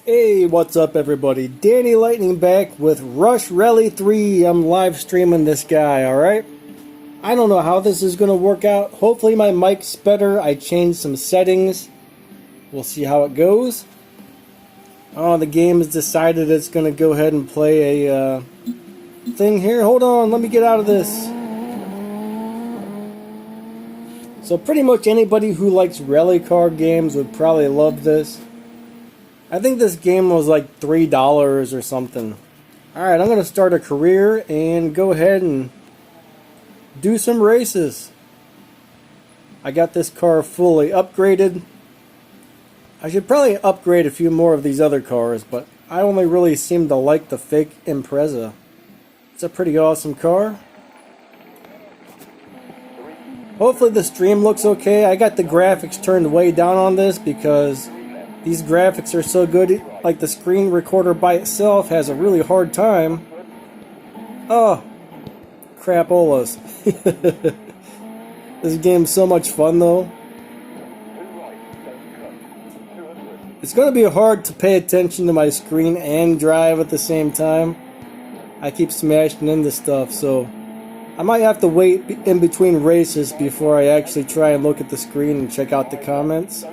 Hey, what's up everybody? Danny Lightning back with Rush Rally 3. I'm live streaming this guy, alright? I don't know how this is going to work out. Hopefully my mic's better. I changed some settings. We'll see how it goes. Oh, the game has decided it's going to go ahead and play a thing here. Hold on, let me get out of this. So pretty much anybody who likes rally car games would probably love this. I think this game was like $3 or something. Alright, I'm going to start a career and go ahead and do some races. I got this car fully upgraded. I should probably upgrade a few more of these other cars, but I only really seem to like the fake Impreza. It's a pretty awesome car. Hopefully the stream looks okay. I got the graphics turned way down on this because these graphics are so good, like the screen recorder by itself has a really hard time. Oh, crapolas. This game's so much fun though. It's going to be hard to pay attention to my screen and drive at the same time. I keep smashing into stuff, so I might have to wait in between races before I actually try and look at the screen and check out the comments.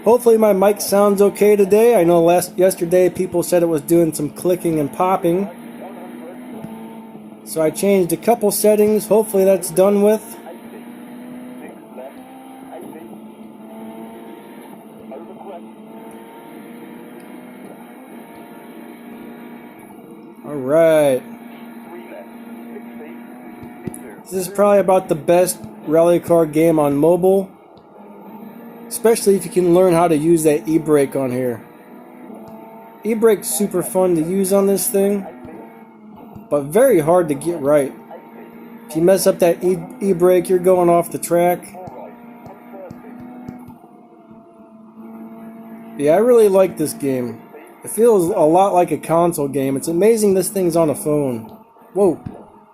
Hopefully my mic sounds okay today. I know yesterday people said it was doing some clicking and popping. So I changed a couple settings. Hopefully that's done with. Alright. This is probably about the best rally car game on mobile. Especially if you can learn how to use that e-brake on here. E-brake's super fun to use on this thing, but very hard to get right. If you mess up that e-brake, you're going off the track. Yeah, I really like this game. It feels a lot like a console game. It's amazing this thing's on a phone. Whoa.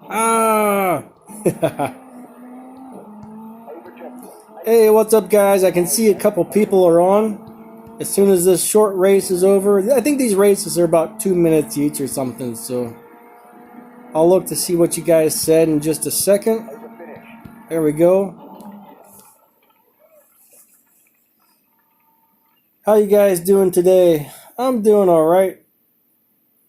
Ah! Hey, what's up guys? I can see a couple people are on. As soon as this short race is over, I think these races are about 2 minutes each or something, so I'll look to see what you guys said in just a second. There we go. How you guys doing today? I'm doing alright.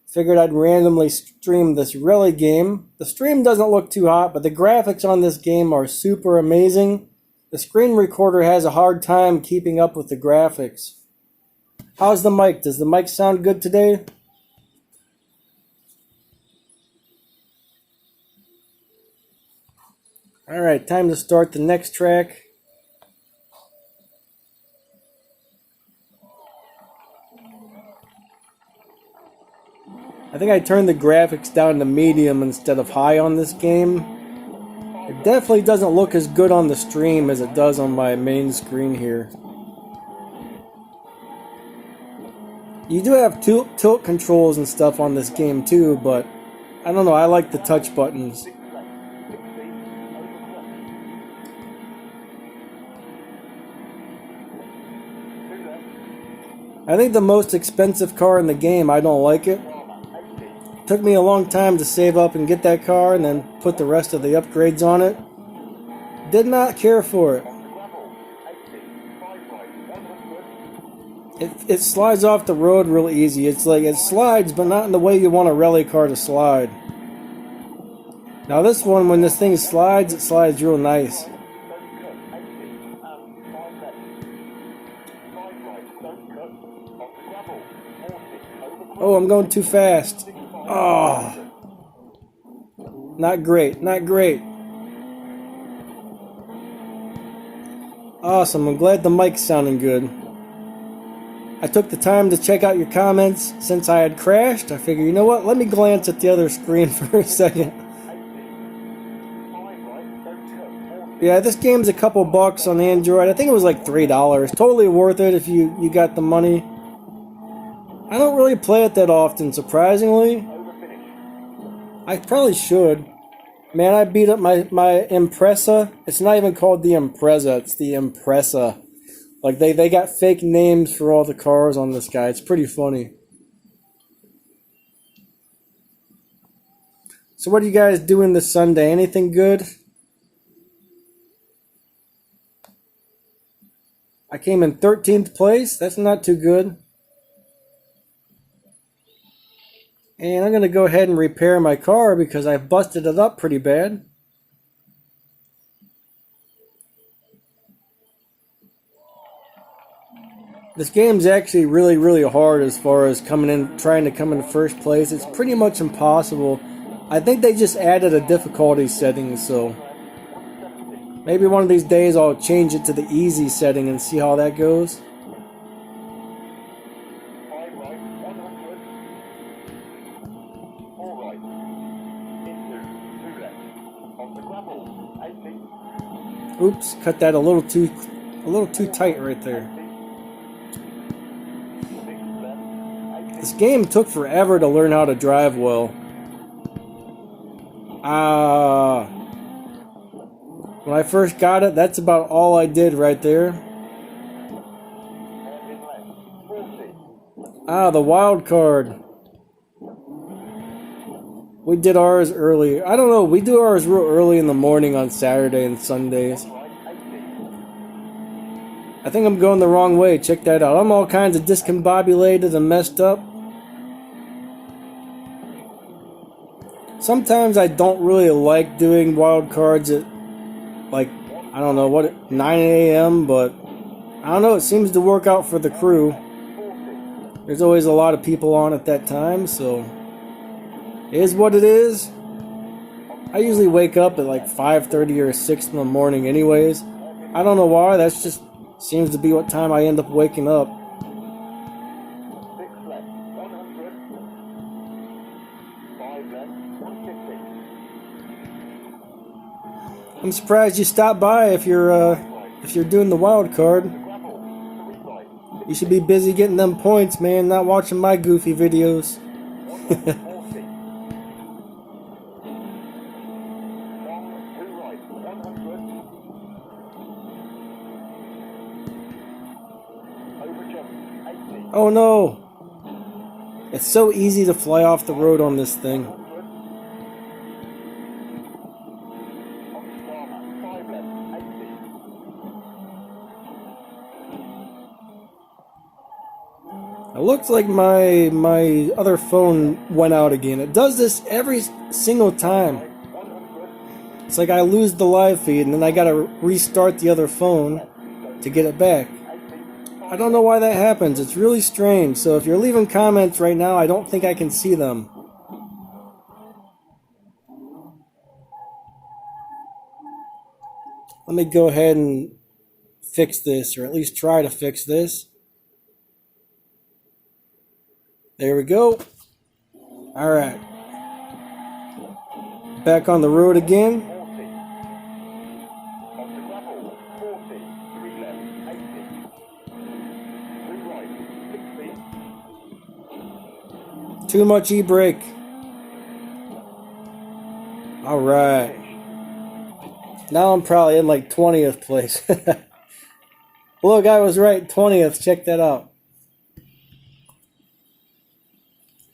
Figured I'd randomly stream this rally game. The stream doesn't look too hot, but the graphics on this game are super amazing. The screen recorder has a hard time keeping up with the graphics. How's the mic? Does the mic sound good today? Alright, time to start the next track. I think I turned the graphics down to medium instead of high on this game. It definitely doesn't look as good on the stream as it does on my main screen here. You do have tilt controls and stuff on this game too, but I don't know, I like the touch buttons. I think the most expensive car in the game, I don't like it. Took me a long time to save up and get that car and then put the rest of the upgrades on it. Did not care for it. It slides off the road real easy. It's like it slides, but not in the way you want a rally car to slide. Now this one, when this thing slides, it slides real nice. Oh, I'm going too fast. Oh, not great, not great. Awesome, I'm glad the mic's sounding good. I took the time to check out your comments since I had crashed. I figured, you know what, let me glance at the other screen for a second. Yeah, this game's a couple bucks on Android. I think it was like $3. Totally worth it if you got the money. I don't really play it that often, surprisingly. I probably should. Man, I beat up my Impreza. It's not even called the Impreza, it's the Impreza. Like, they got fake names for all the cars on this guy. It's pretty funny. So what are you guys doing this Sunday? Anything good? I came in 13th place. That's not too good. And I'm going to go ahead and repair my car because I busted it up pretty bad. This game's actually really, really hard as far as trying to come in first place. It's pretty much impossible. I think they just added a difficulty setting, so maybe one of these days I'll change it to the easy setting and see how that goes. Oops, cut that a little too tight right there. This game took forever to learn how to drive well. When I first got it, that's about all I did right there. The wild card. We did ours early. I don't know, we do ours real early in the morning on Saturday and Sundays. I think I'm going the wrong way. Check that out. I'm all kinds of discombobulated and messed up. Sometimes I don't really like doing wild cards at, like, I don't know, 9 a.m., but I don't know, it seems to work out for the crew. There's always a lot of people on at that time, so it is what it is. I usually wake up at like 5:30 or 6 in the morning anyways. I don't know why, that's just seems to be what time I end up waking up. I'm surprised you stopped by if you're doing the wild card. You should be busy getting them points, man, not watching my goofy videos. Oh no! It's so easy to fly off the road on this thing. It looks like my other phone went out again. It does this every single time. It's like I lose the live feed and then I gotta restart the other phone to get it back. I don't know why that happens. It's really strange. So if you're leaving comments right now, I don't think I can see them. Let me go ahead and fix this, or at least try to fix this. There we go. Alright. Back on the road again. Too much e-brake. Alright. Now I'm probably in like 20th place. Look, I was right. 20th. Check that out.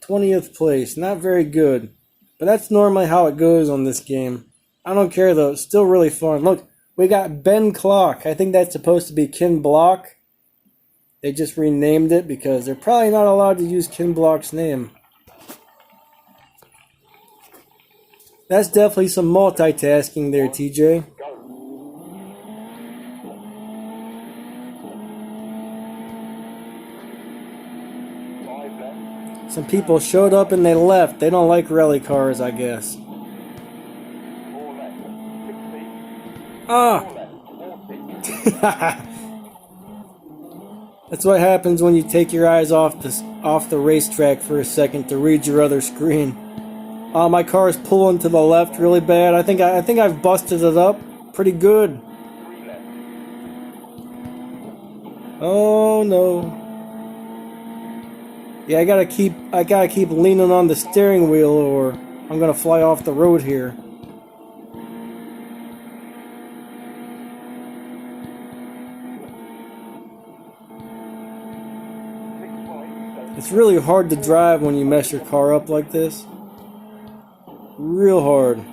20th place. Not very good. But that's normally how it goes on this game. I don't care though. It's still really fun. Look, we got Ben Clock. I think that's supposed to be Ken Block. They just renamed it because they're probably not allowed to use Ken Block's name. That's definitely some multitasking there, TJ. Some people showed up and they left. They don't like rally cars, I guess. Ah! That's what happens when you take your eyes off the racetrack for a second to read your other screen. My car is pulling to the left really bad. I think I've busted it up pretty good. Oh no. Yeah, I gotta keep leaning on the steering wheel or I'm gonna fly off the road here. It's really hard to drive when you mess your car up like this. Real hard.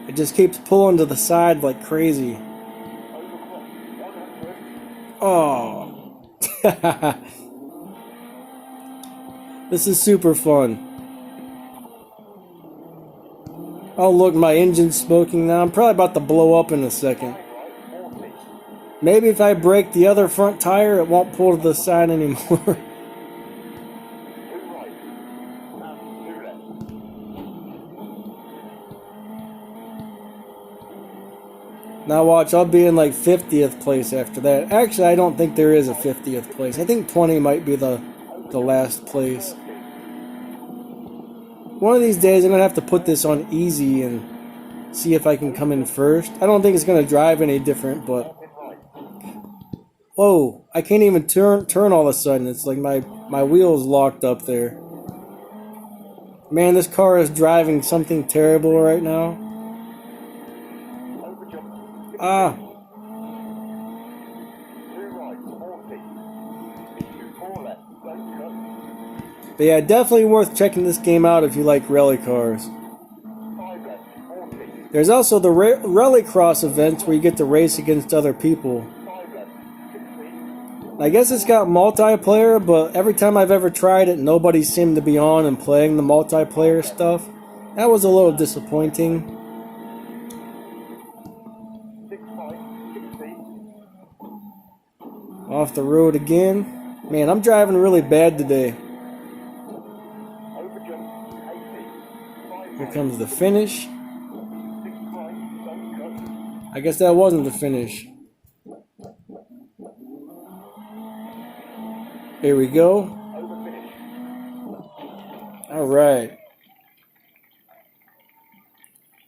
It just keeps pulling to the side like crazy. Oh. This is super fun. Oh look, my engine's smoking now. I'm probably about to blow up in a second. Maybe if I break the other front tire, it won't pull to the side anymore. Now watch, I'll be in like 50th place after that. Actually, I don't think there is a 50th place. I think 20 might be the last place. One of these days I'm going to have to put this on easy and see if I can come in first. I don't think it's going to drive any different, but... Whoa, I can't even turn all of a sudden. It's like my wheel's locked up there. Man, this car is driving something terrible right now. Ah. But yeah, definitely worth checking this game out if you like rally cars. There's also the Rallycross events where you get to race against other people. I guess it's got multiplayer, but every time I've ever tried it, nobody seemed to be on and playing the multiplayer stuff. That was a little disappointing. Off the road again. Man, I'm driving really bad today. Here comes the finish. I guess that wasn't the finish. Here we go. Alright.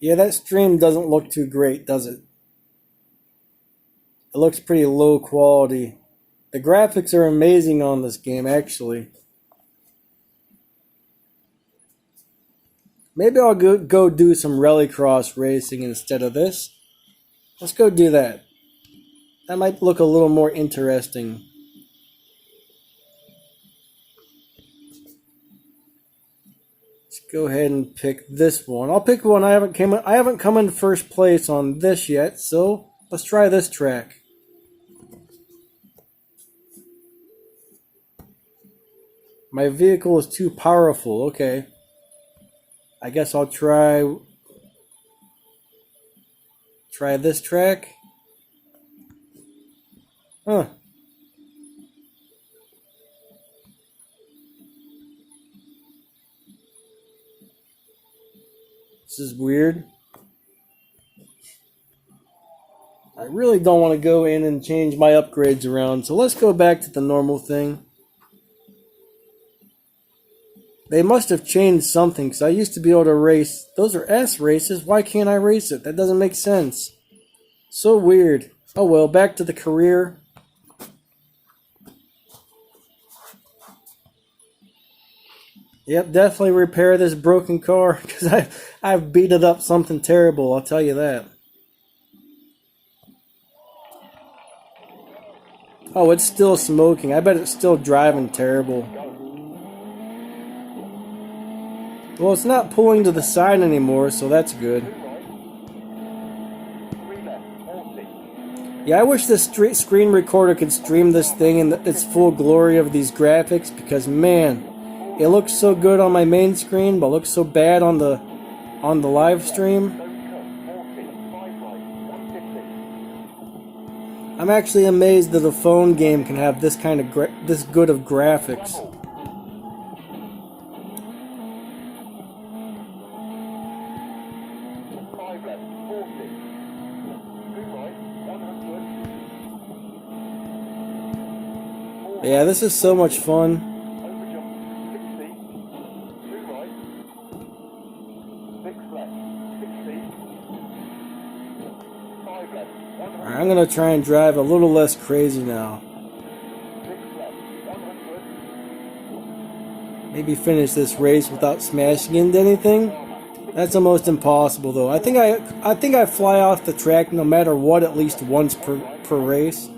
Yeah, that stream doesn't look too great, does it? It looks pretty low quality. The graphics are amazing on this game, actually. Maybe I'll go do some Rallycross racing instead of this. Let's go do that. That might look a little more interesting. Let's go ahead and pick this one. I'll pick one. I haven't come in first place on this yet, so let's try this track. My vehicle is too powerful. Okay. I guess I'll try this track. Huh. This is weird. I really don't want to go in and change my upgrades around, so let's go back to the normal thing. They must have changed something, because I used to be able to race. Those are S races. Why can't I race it? That doesn't make sense. So weird. Oh well, back to the career. Yep, definitely repair this broken car, because I've beat it up something terrible, I'll tell you that. Oh, it's still smoking. I bet it's still driving terrible. Well, it's not pulling to the side anymore, so that's good. Yeah, I wish this screen recorder could stream this thing in its full glory of these graphics, because man, it looks so good on my main screen, but looks so bad on the live stream. I'm actually amazed that a phone game can have this kind of this good of graphics. Yeah, this is so much fun. Alright, I'm gonna try and drive a little less crazy now. Maybe finish this race without smashing into anything. That's almost impossible though. I think I fly off the track no matter what at least once per race.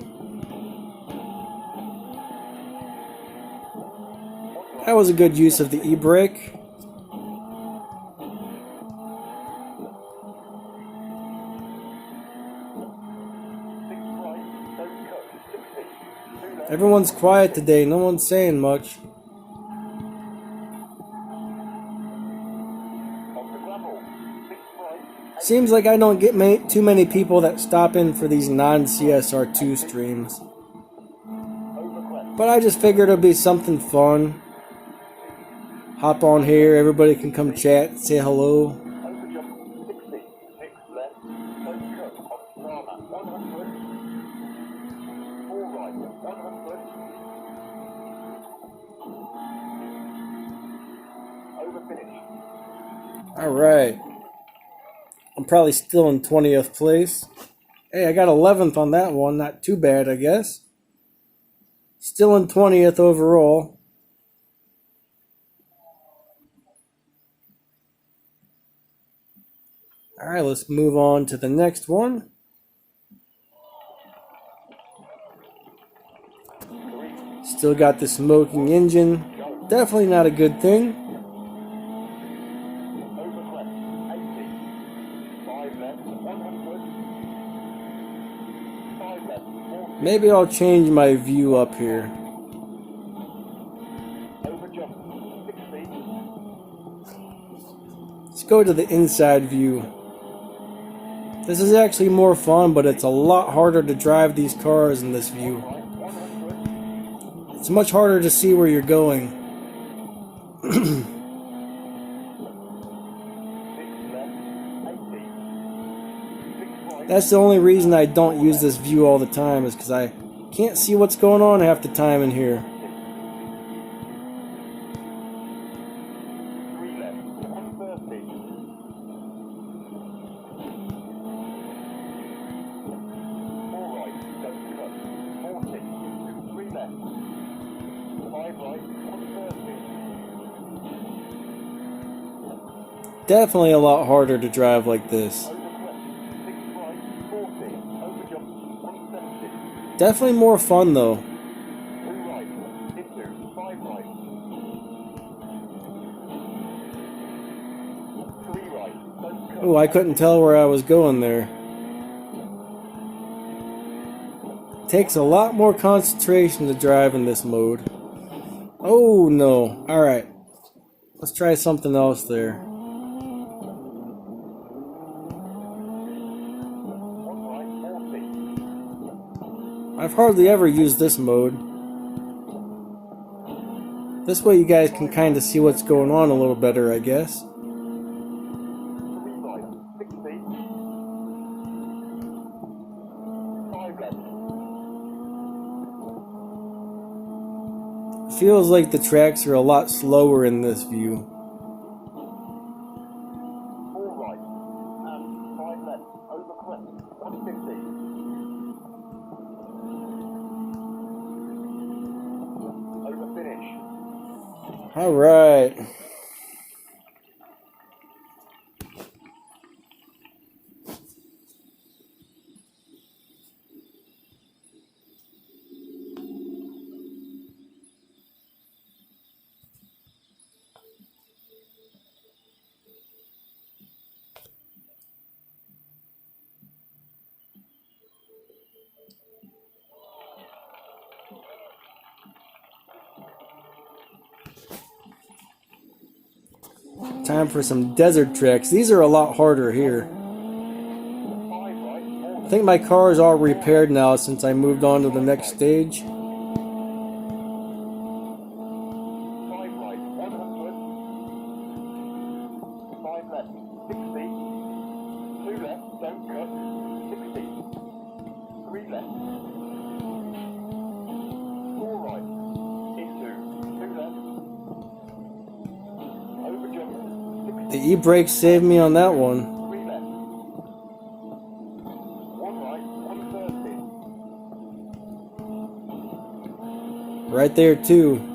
That was a good use of the e-brake. Everyone's quiet today, no one's saying much. Seems like I don't get too many people that stop in for these non-CSR2 streams. But I just figured it'd be something fun. Hop on here, everybody can come chat, say hello. Alright. I'm probably still in 20th place. Hey, I got 11th on that one. Not too bad, I guess. Still in 20th overall. Alright, let's move on to the next one. Still got the smoking engine. Definitely not a good thing. Maybe I'll change my view up here. Let's go to the inside view. This is actually more fun, but it's a lot harder to drive these cars in this view. It's much harder to see where you're going. That's the only reason I don't use this view all the time, is because I can't see what's going on half the time in here. Definitely a lot harder to drive like this. Definitely more fun though. Oh, I couldn't tell where I was going there. Takes a lot more concentration to drive in this mode. Oh no. Alright. Let's try something else there. I've hardly ever used this mode. This way you guys can kind of see what's going on a little better, I guess. Feels like the tracks are a lot slower in this view. All right. Time for some desert tracks. These are a lot harder here. I think my car is all repaired now since I moved on to the next stage. The e-brake saved me on that one. Right there too.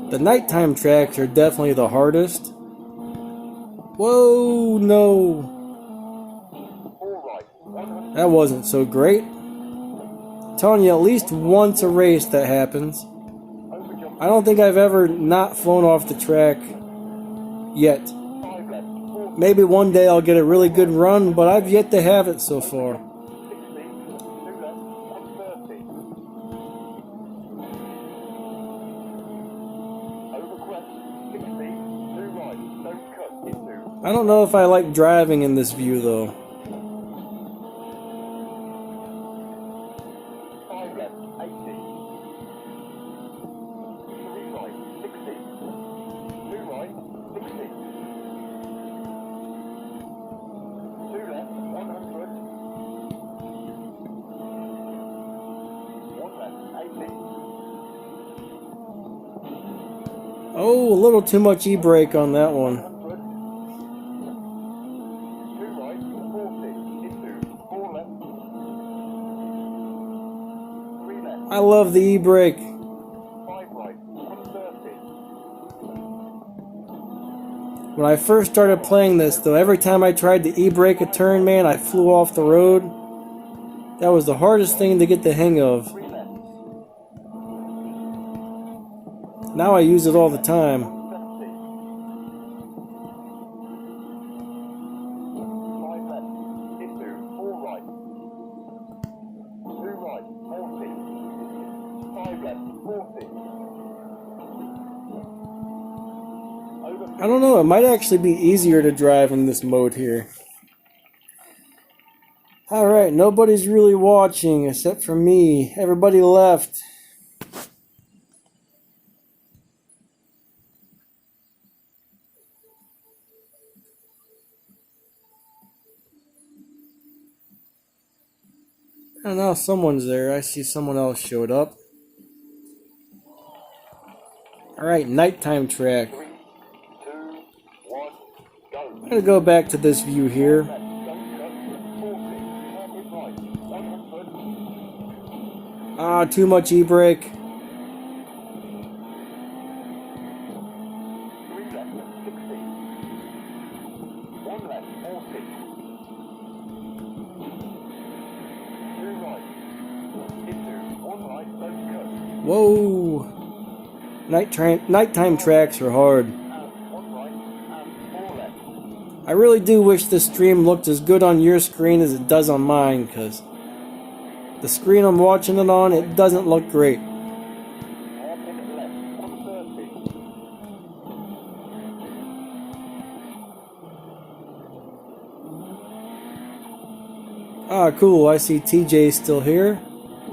The nighttime tracks are definitely the hardest. Whoa, no. That wasn't so great. I'm telling you, at least once a race that happens. I don't think I've ever not flown off the track yet. Maybe one day I'll get a really good run, but I've yet to have it so far. I don't know if I like driving in this view though. Oh, a little too much e-brake on that one. I love the e-brake. When I first started playing this, though, every time I tried to e-brake a turn, man, I flew off the road. That was the hardest thing to get the hang of. Now I use it all the time. I don't know, it might actually be easier to drive in this mode here. Alright, nobody's really watching except for me. Everybody left. And now someone's there. I see someone else showed up. Alright, nighttime track. I'm gonna go back to this view here. Ah, too much e-brake. Whoa! Nighttime tracks are hard. I really do wish this stream looked as good on your screen as it does on mine, because the screen I'm watching it on, it doesn't look great. Ah, cool, I see TJ still here.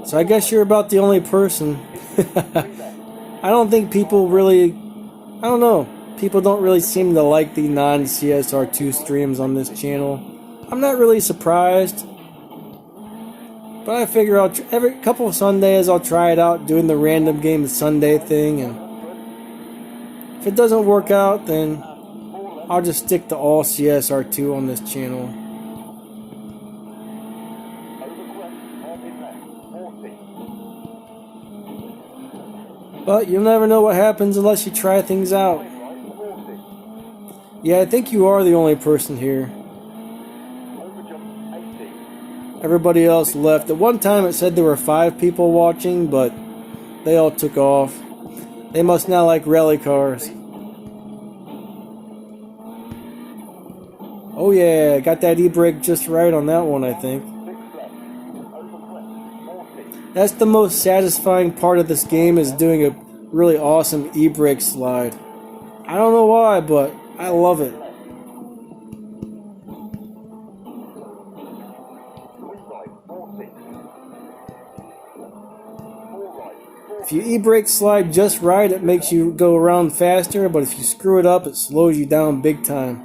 So I guess you're about the only person. I don't think people really... I don't know. People don't really seem to like the non-CSR2 streams on this channel. I'm not really surprised. But I figure every couple of Sundays I'll try it out, doing the random game Sunday thing. And if it doesn't work out, then I'll just stick to all CSR2 on this channel. But you'll never know what happens unless you try things out. Yeah, I think you are the only person here. Everybody else left. At one time it said there were 5 people watching, but they all took off. They must now like rally cars. Oh yeah, got that e-brake just right on that one, I think. That's the most satisfying part of this game, is doing a really awesome e-brake slide. I don't know why, but I love it. If you e-brake slide just right, it makes you go around faster, but if you screw it up, it slows you down big time.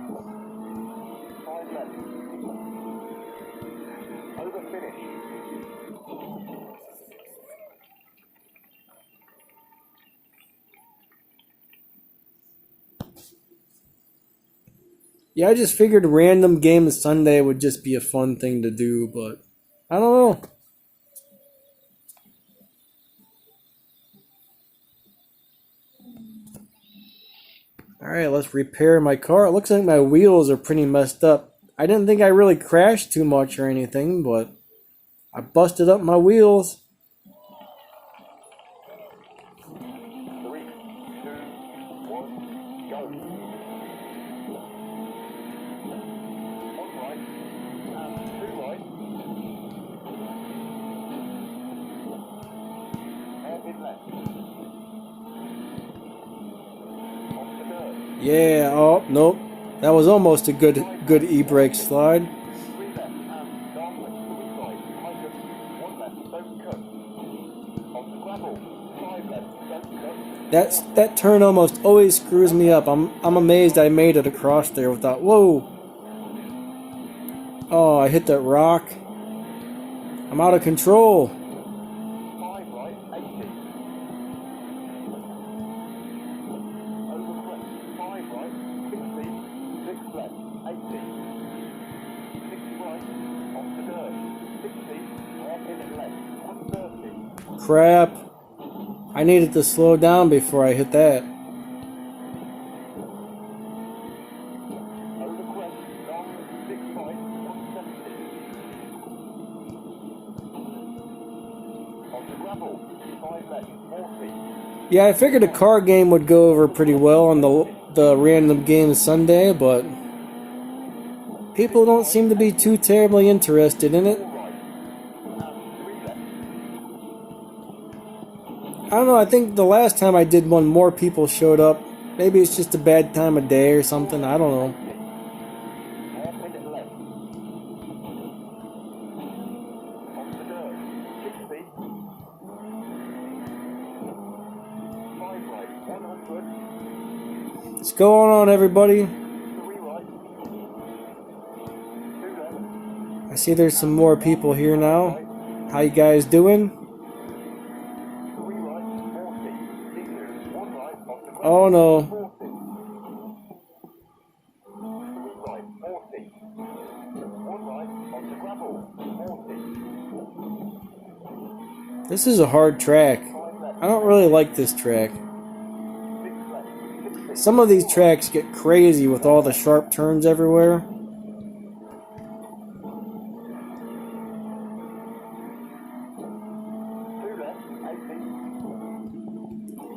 Yeah, I just figured random game Sunday would just be a fun thing to do, but I don't know. Alright, let's repair my car. It looks like my wheels are pretty messed up. I didn't think I really crashed too much or anything, but I busted up my wheels. 3, 2, 1, go. One right, two right. Hairpin left. Off the dirt. Yeah, oh, nope. That was almost a good e-brake slide. 3 left and down left to the side. Tighten. 1 left, don't cut. On the gravel. 5 left, don't cut. That turn almost always screws me up. I'm amazed I made it across there without. Whoa! Oh, I hit that rock. I'm out of control. 5 right, 80. Over crest. 5 right, 60. 6 left, 80. 6 right, off the dirt. 60, hairpin left, 130. Crap. I needed to slow down before I hit that. Over crest, long, 6 right, 170. On the gravel, 5 left, 40. Yeah, I figured a car game would go over pretty well on the random game Sunday, but people don't seem to be too terribly interested in it. 4 right, and 3 left. I don't know, I think the last time I did one, more people showed up. Maybe it's just a bad time of day or something, I don't know. Hairpin left. Off the dirt, 60. 5 right, 100. What's going on, everybody? 3 right. 2 left. I see there's some more people here now. How you guys doing? 3 right, 40. Into 1 right, off the gravel. Oh no. 40. 3 right, 40. 1 right, off the gravel. 40. This is a hard track. 5 left. I don't really like this track. 6 left. 60. Some of these tracks get crazy with all the sharp turns everywhere. 2 left, 80.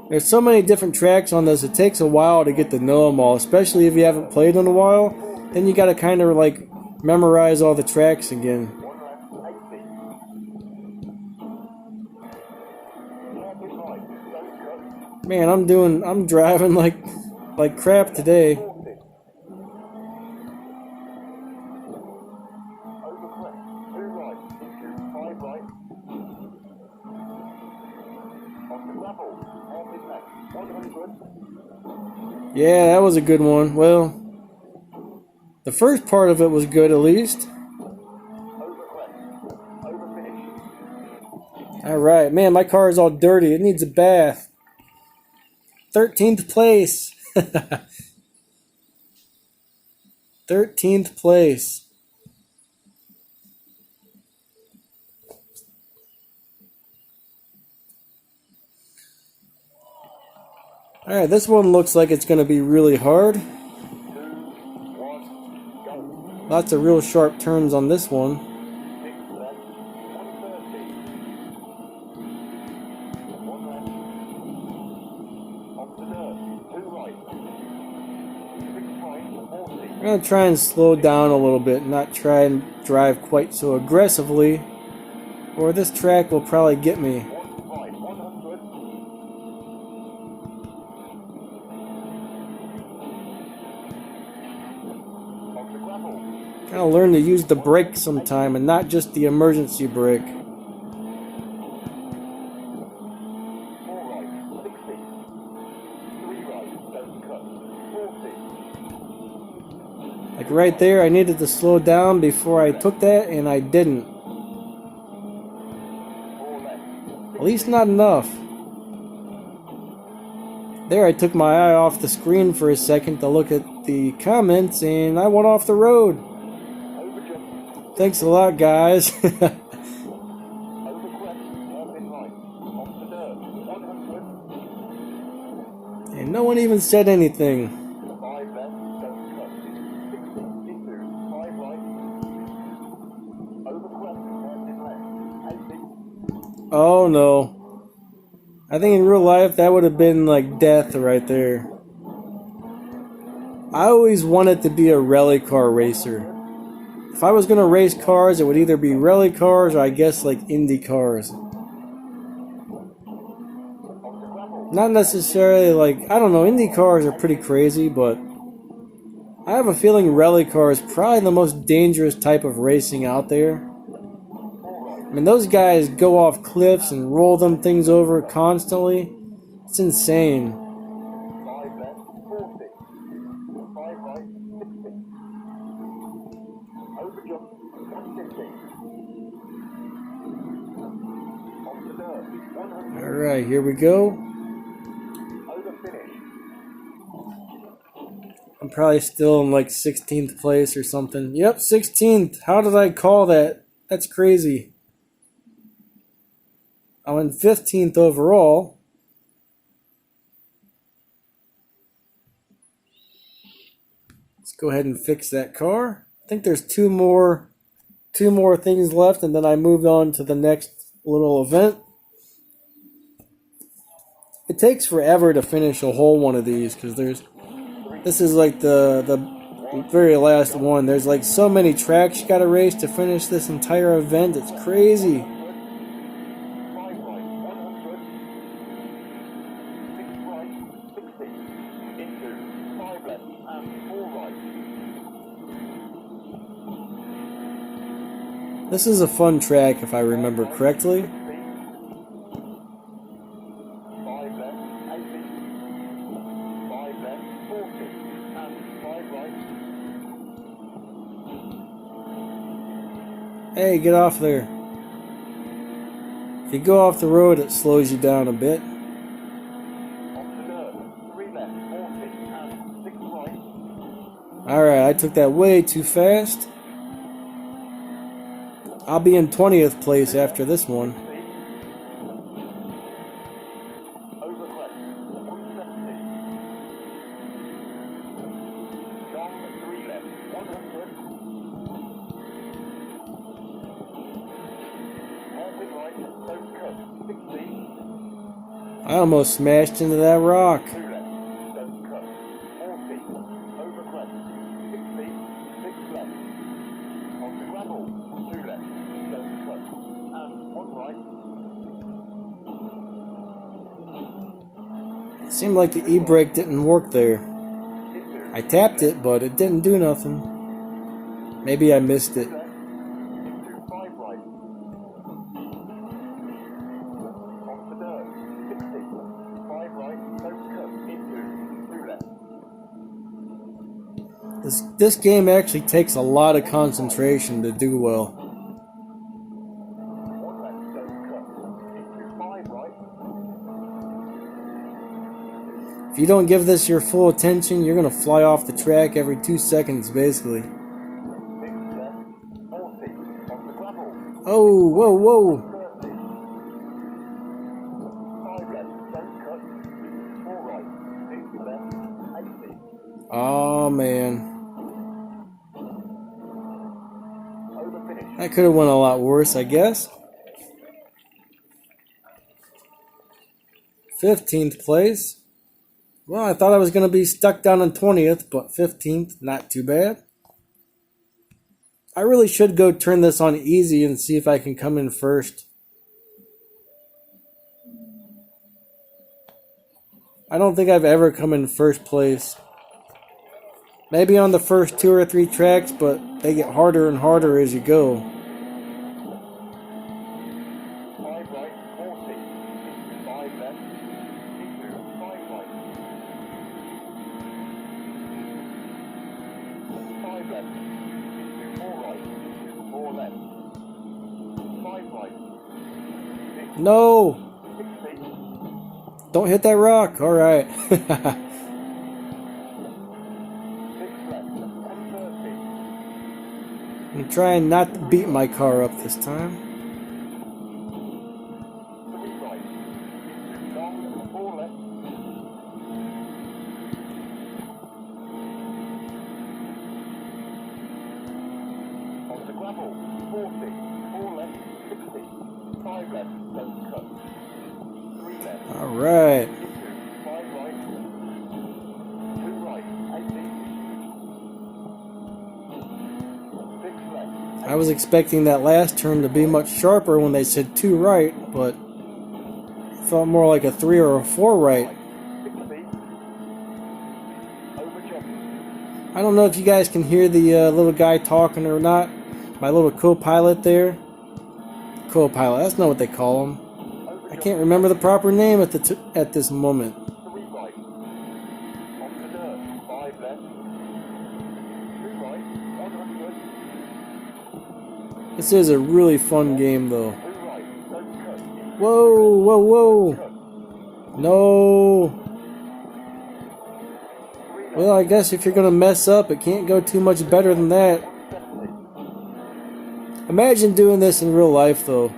There's so many different tracks on this, it takes a while to get to know them all, especially if you haven't played in a while. Then you gotta kind of like memorize all the tracks again. 1 left, 80. Hairpin right, don't cut. Man, I'm driving like crap today. 40. Over crest, 2 right, into 5 right. On the gravel, hairpin left, 100. Yeah, that was a good one. Well, the first part of it was good at least. Over crest, over finish. Alright, man, my car is all dirty. It needs a bath. 13th place. 13th place. Alright, this one looks like it's going to be really hard. 2, 1, go. Lots of real sharp turns on this one. 6 left, 130. 1 left. Off the dirt, 2 right. 6 right, 40. I'm going to try and slow down a little bit, not try and drive quite so aggressively, or this track will probably get me. 1 right, 100. On the gravel, Gotta learn to use the brake sometime and not just the emergency brake. 4 right, 60. 3 right, don't cut. 40. Like right there, I needed to slow down before I took that, and I didn't. 4 left. At least not enough. There, I took my eye off the screen for a second to look at the comments, and I went off the road. Over jump. Thanks a lot, guys. Over crest, hairpin right. Off the dirt, 100. And no one even said anything. 2 Oh no. I think in real life that would have been like death right there. I always wanted to be a rally car racer. If I was gonna race cars, it would either be rally cars or I guess like Indy cars. Not necessarily like, I don't know, Indy cars are pretty crazy, but I have a feeling rally car is probably the most dangerous type of racing out there. I mean, those guys go off cliffs and roll them things over constantly. It's insane. 5 left, 40. 5 right, 60. Over jump, 150. Onto dirt, 100. Alright, here we go. Over finish. I'm probably still in like 16th place or something. Yep, 16th. How did I call that? That's crazy. I'm in 15th overall. Let's go ahead and fix that car. I think there's two more things left, and then I moved on to the next little event. It takes forever to finish a whole one of these because this is like the very last one. There's like so many tracks you gotta race to finish this entire event. It's crazy. 5 right, 100. 6 right, 60. Into 5 left and 4 right. This is a fun track if I remember correctly. 5 left, 80. 5 left, 40. And 5 right. Hey, get off there. If you go off the road, it slows you down a bit. Onto dirt. 3 left, 40. And 6 right. Alright, I took that way too fast. I'll be in 20th place after this one. Over crest, 170. Long 3 left, 100. Hairpin right, don't cut, 60. I almost smashed into that rock. 2 left, don't cut, 40. Over crest, 60. 6 left. Onto gravel, 2 left, don't cut. And 1 right. It seemed like the e-brake didn't work there. Into I tapped it, but it didn't do nothing. Maybe I missed it. left. Into 5 right. Onto dirt, 60. 5 right, don't cut. Into 2 left. This game actually takes a lot of concentration to do well. 1 left, don't cut. Into 5 right. If you don't give this your full attention, you're gonna fly off the track every 2 seconds, basically. 6 left, 40. Onto gravel, Oh, whoa, whoa. 30. 5 left, don't cut. 4 right. 6 left, 80. Oh, man. Over finish. That could have went a lot worse, I guess. 15th place. Well, I thought I was going to be stuck down in 20th, but 15th, not too bad. I really should go turn this on easy and see if I can come in first. I don't think I've ever come in first place. Maybe on the first 2 or 3 tracks, but they get harder and harder as you go. 5 right, 40. 5 left. Into 5 right. 5 left. Into 4 right. 4 left. 5 right. No! 60. Don't hit that rock. All right. 6 left. 130. I'm trying not to beat my car up this time. 3 right. Into long 4 left. Onto gravel, 40. 4 left. 60. 5 left. left, don't cut. 3 left. All right. Into 5 right. 2 right, 80. 6 left. I was expecting that last turn to be much sharper when they said 2 right, but it felt more like a 3 or a 4 right. 60. Over jump. I don't know if you guys can hear the little guy talking or not. My little co-pilot there. Co-pilot, that's not what they call him. I can't remember the proper name at this moment. 3 right. On the dirt. 5 left. 2 right. 100. This is a really fun game though. 2 right. Don't cut. Whoa, whoa, whoa. Cut. No. Well, I guess if you're going to mess up, it can't go too much better than that. 70. Imagine doing this in real life though. 3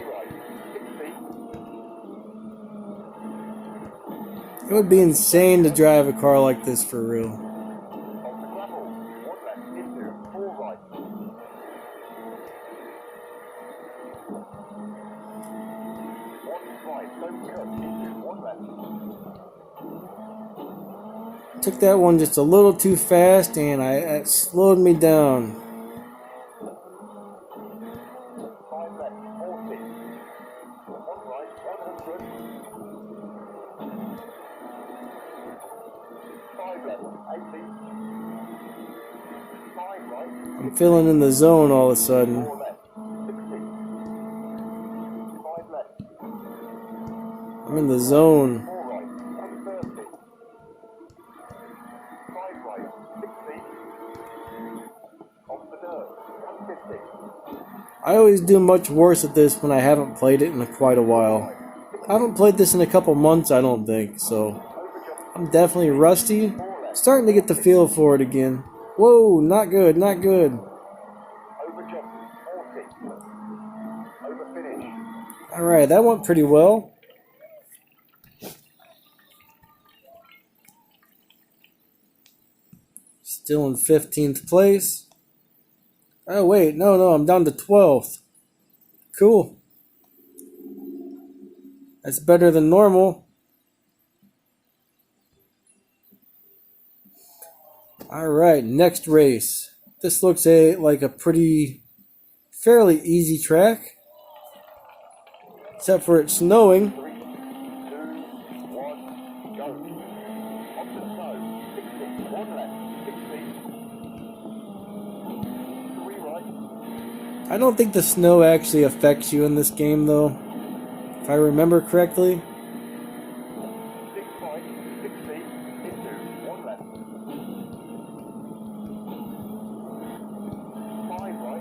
right. 60. It would be insane to drive a car like this for real. On the gravel. 1 left. Into 4 right. 1 right. Don't cut. Into 1 left. Took that one just a little too fast and it slowed me down. 5 left. 40. 1 right. 100. 5 left. 80. 5 right. I'm feeling in the zone all of a sudden. 4 left. 60. 5 left. I'm in the zone. 4 right. 130. 5 right. 60. Off the dirt. 150. I always do much worse at this when I haven't played it in quite a while. I haven't played this in a couple months, I don't think, so I'm definitely rusty. Starting to get the feel for it again. Whoa, not good, not good. Over jump. 40. Over finish. Alright, that went pretty well. Still in 15th place. Oh wait, no, I'm down to 12th. Cool. That's better than normal. Alright, next race. This looks like a fairly easy track. Except for it snowing. 3, 2, 1, go. On the snow. 60. 1 left. 60. 3 right. I don't think the snow actually affects you in this game though. If I remember correctly. 6 right. 60. Into 1 left. 5 right.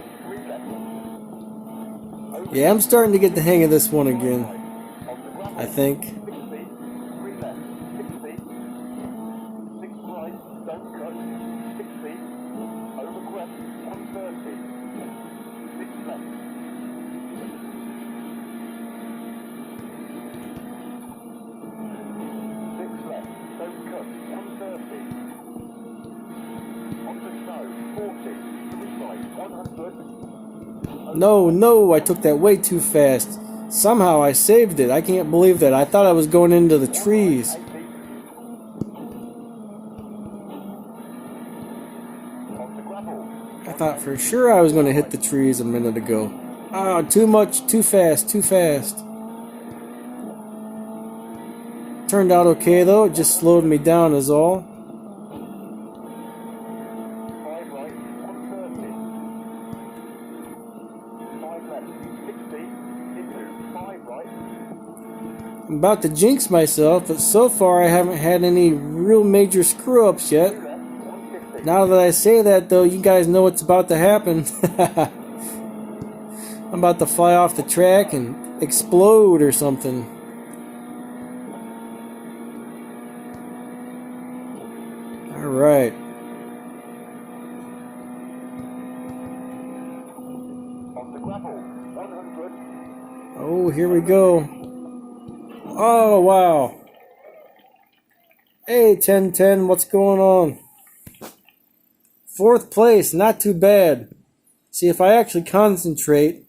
And 3 left. Over Yeah, I'm starting to get the hang of this one 5 again, right. On the gravel. I think. 60. 3 left. 60. 6 right. Don't cut. 60. Over crest. 130. 6 left. 6 left. Don't cut. 130. On the snow. 40. 3 right. 100. No, I took that way too fast. Somehow I saved it. I can't believe that. I thought I was going into the trees. 80. On the gravel. I thought for sure I was going to hit the trees a minute ago. Ah, too much, too fast. Turned out okay though, it just slowed me down is all. 5 right. 130. 5 left. 60. Into 5 right. I'm about to jinx myself, but so far I haven't had any real major screw-ups yet. 2 left. 150. Now that I say that though, you guys know what's about to happen. I'm about to fly off the track and explode or something. Alright. On the gravel. 100. Oh, here we go. Oh, wow. Hey, 1010, what's going on? 4th place, not too bad. See, if I actually concentrate,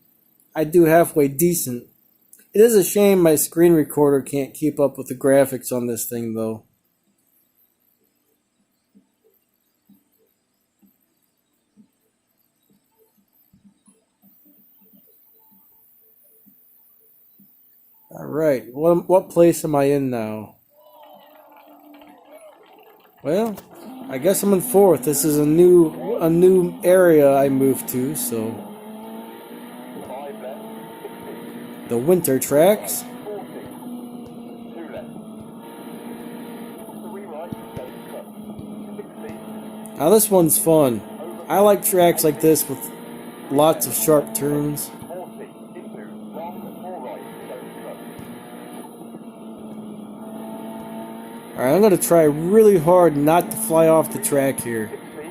I do halfway decent. It is a shame my screen recorder can't keep up with the graphics on this thing, though. Alright, what place am I in now? Well, I guess I'm in 4th. This is a new area I moved to, so 5 left, 60, the winter tracks. 40, 2 left, 3 right, don't cut, 60, Now this one's fun. I like tracks like this with lots of sharp turns. 40, into, long, 4 right, don't cut, Alright, I'm going to try really hard not to fly off the track here. 60,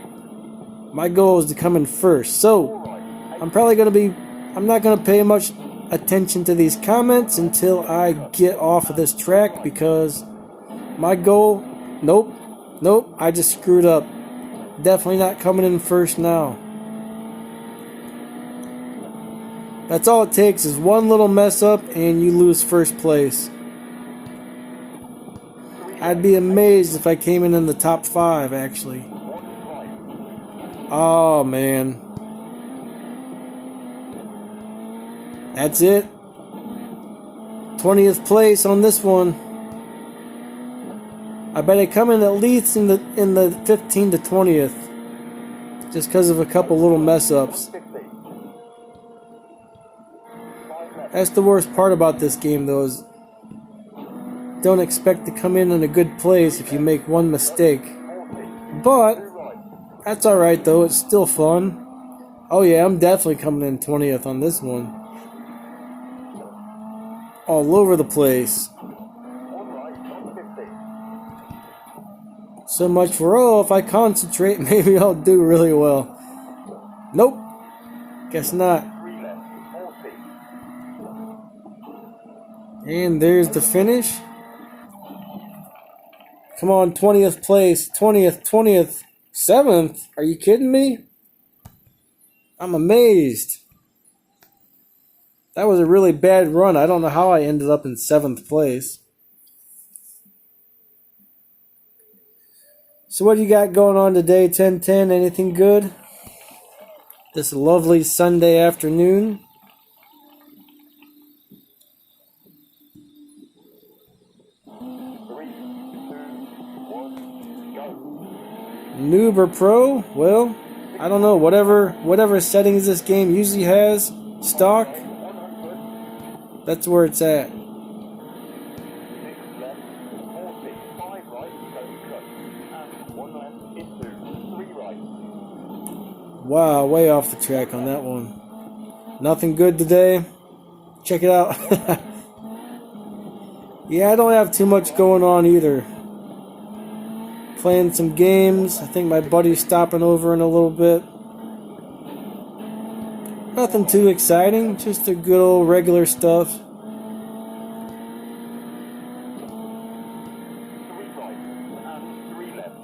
My goal is to come in first, 4 so right, I'm not going to pay much attention to these comments until I get off of this track, because my goal, nope, I just screwed up. Definitely not coming in first now. That's all it takes is one little mess up and you lose first place. I'd be amazed if I came in the top 5, actually. 1 right, Oh, man. That's it. 20th place on this one. I bet I come in at least in the 15 to 20th, just because of a couple little mess ups. 50, 5 left, That's the worst part about this game, though, is don't expect to come in a good place if you make one mistake. 40, But 2 right, that's alright, though. It's still fun. Oh yeah, I'm definitely coming in 20th on this one. All over the place. 1 right, 50, So much for, oh, if I concentrate, maybe I'll do really well. Nope. Guess not. 3 left, 40, And there's the finish. Come on, 20th place. 20th. 7th? Are you kidding me? I'm amazed. That was a really bad run. I don't know how I ended up in 7th place. So what do you got going on today, 1010? Anything good? This lovely Sunday afternoon. Noob or pro? Well, I don't know. Whatever settings this game usually has, stock, that's where it's at. 6 left, 40, 5 right, don't cut, and 1 left, into, 3 right, Wow, way off the track on that one. Nothing good today. Check it out. Yeah, I don't have too much going on either. Playing some games. I think my buddy's stopping over in a little bit. Nothing too exciting, just the good old regular stuff. 3 right, and 3 left,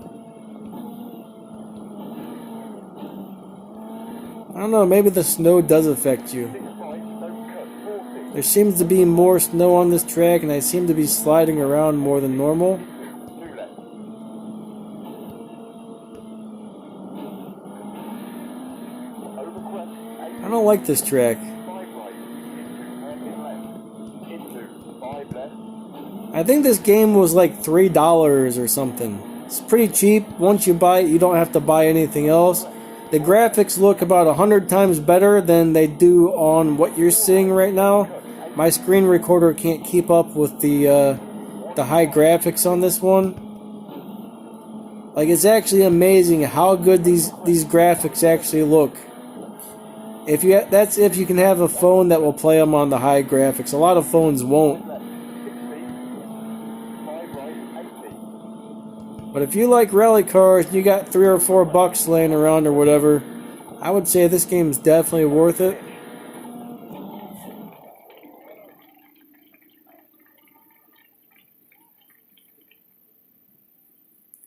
I don't know, maybe the snow does affect you. 6 right, don't cut, 40, There seems to be more snow on this track, and I seem to be sliding around more than normal. 2 left, over crest, 8, I don't like this track. 5 right, into 5 left, I think this game was like $3 or something. It's pretty cheap. Once you buy it, you don't have to buy anything else. The graphics look about 100 times better than they do on what you're seeing right now. My screen recorder can't keep up with the high graphics on this one. Like, it's actually amazing how good these graphics actually look. That's if you can have a phone that will play them on the high graphics. A lot of phones won't. 60, 5 right, 80, But if you like rally cars and you got $3 or $4 laying around or whatever, I would say this game is definitely worth it.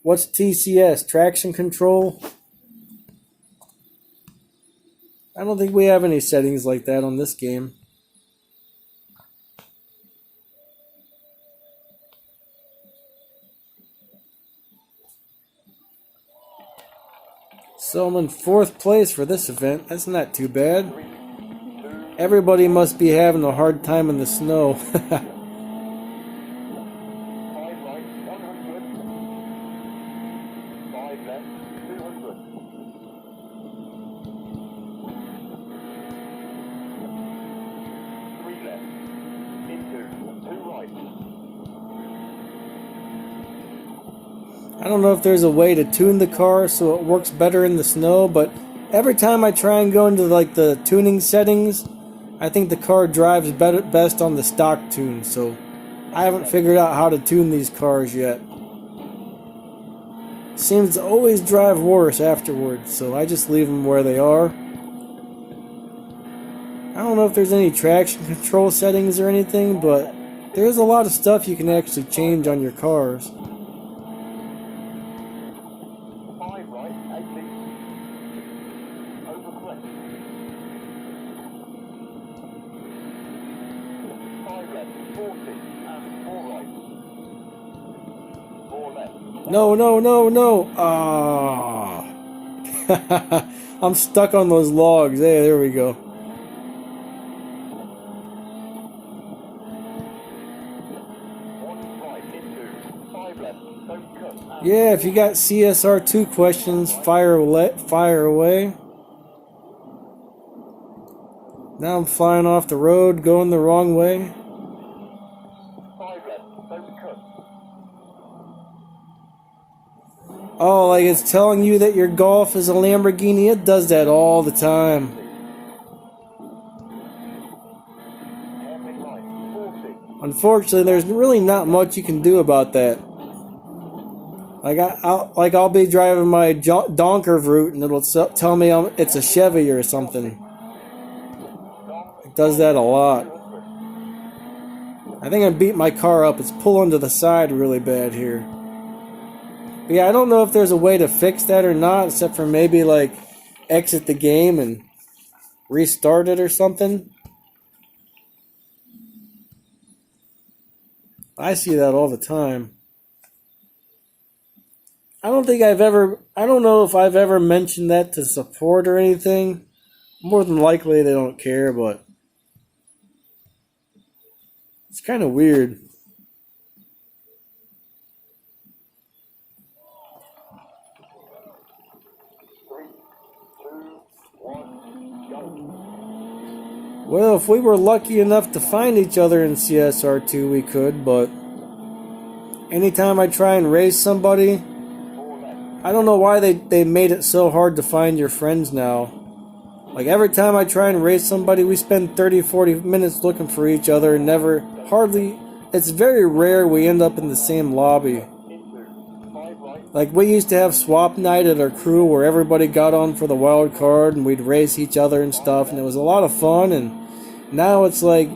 What's TCS? Traction control? I don't think we have any settings like that on this game. So I'm in 4th place for this event. That's not too bad. Everybody must be having a hard time in the snow. 5 right, 100. 5 left, 200. 3 left, into 2 right. I don't know if there's a way to tune the car so it works better in the snow, but every time I try and go into like the tuning settings, I think the car drives best on the stock tune, so I haven't figured out how to tune these cars yet. Seems to always drive worse afterwards, so I just leave them where they are. I don't know if there's any traction control settings or anything, but there's a lot of stuff you can actually change on your cars. 5 right, 80. Over crest. 5 left, 40. And 4 right. 4 left. No, no, no, no! Ah! I'm stuck on those logs. Hey, there we go. 1 right, into 5 left. Don't cut. Yeah, if you got CSR2 questions, fire away. Now I'm flying off the road, going the wrong way. 5 left, don't cut. Oh, like it's telling you that your Golf is a Lamborghini. It does that all the time. Hairpin right, 40. Unfortunately, there's really not much you can do about that. I'll be driving my Donker route and it'll tell me it's a Chevy or something. It does that a lot. I think I beat my car up. It's pulling to the side really bad here. But yeah, I don't know if there's a way to fix that or not, except for maybe like exit the game and restart it or something. I see that all the time. I don't know if I've ever mentioned that to support or anything. More than likely they don't care, but it's kind of weird. Well, if we were lucky enough to find each other in CSR2, we could, but anytime I try and race somebody, I don't know why they made it so hard to find your friends now. Like every time I try and race somebody, we spend 30-40 minutes looking for each other and it's very rare we end up in the same lobby. Like we used to have swap night at our crew where everybody got on for the wild card and we'd race each other and stuff, and it was a lot of fun. And now it's like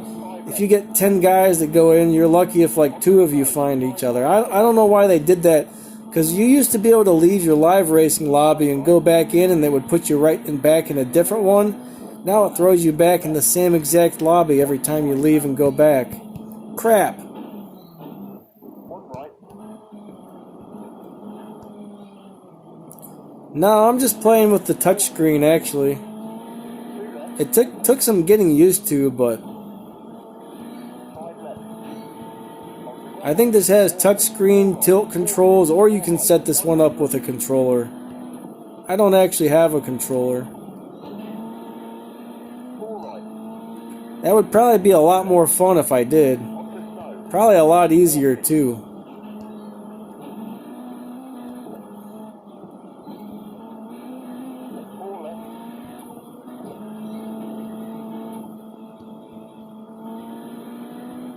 if you get 10 guys that go in, you're lucky if like 2 of you find each other. I don't know why they did that, because you used to be able to leave your live racing lobby and go back in and they would put you back in a different one. Now it throws you back in the same exact lobby every time you leave and go back. Crap. No, I'm just playing with the touchscreen actually. It took some getting used to, but I think this has touchscreen tilt controls, or you can set this one up with a controller. I don't actually have a controller. That would probably be a lot more fun if I did. Probably a lot easier too.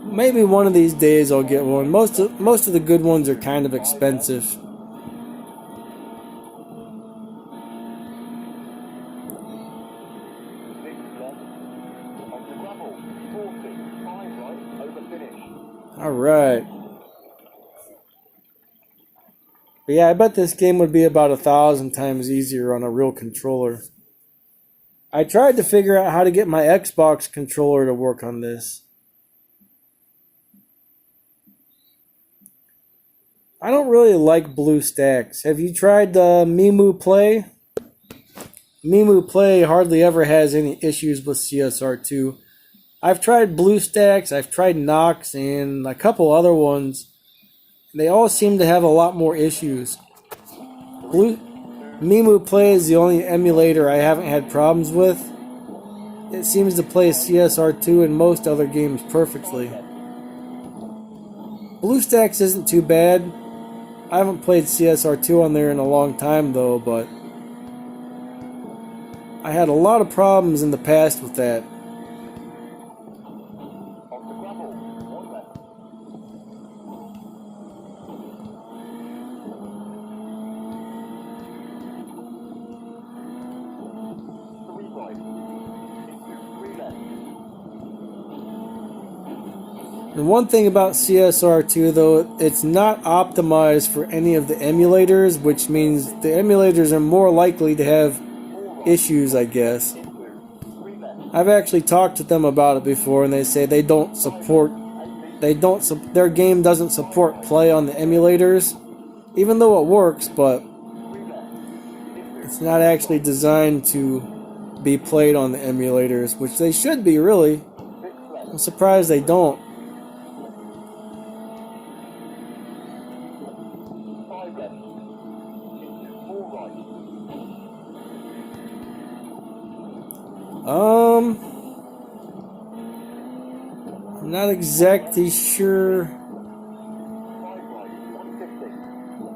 Maybe one of these days I'll get one. Most of the good ones are kind of expensive. Alright. But yeah, I bet this game would be about 1,000 times easier on a real controller. I tried to figure out how to get my Xbox controller to work on this. I don't really like BlueStacks. Have you tried Mimu Play? Mimu Play hardly ever has any issues with CSR2. I've tried BlueStacks, I've tried Nox, and a couple other ones. They all seem to have a lot more issues. Mimu Play is the only emulator I haven't had problems with. It seems to play CSR2 and most other games perfectly. BlueStacks isn't too bad. I haven't played CSR2 on there in a long time though, but I had a lot of problems in the past with that. And one thing about CSR2 though, it's not optimized for any of the emulators, which means the emulators are more likely to have issues, I guess. I've actually talked to them about it before and they say their game doesn't support play on the emulators, even though it works, but it's not actually designed to be played on the emulators, which they should be really. I'm surprised they don't. I'm not exactly sure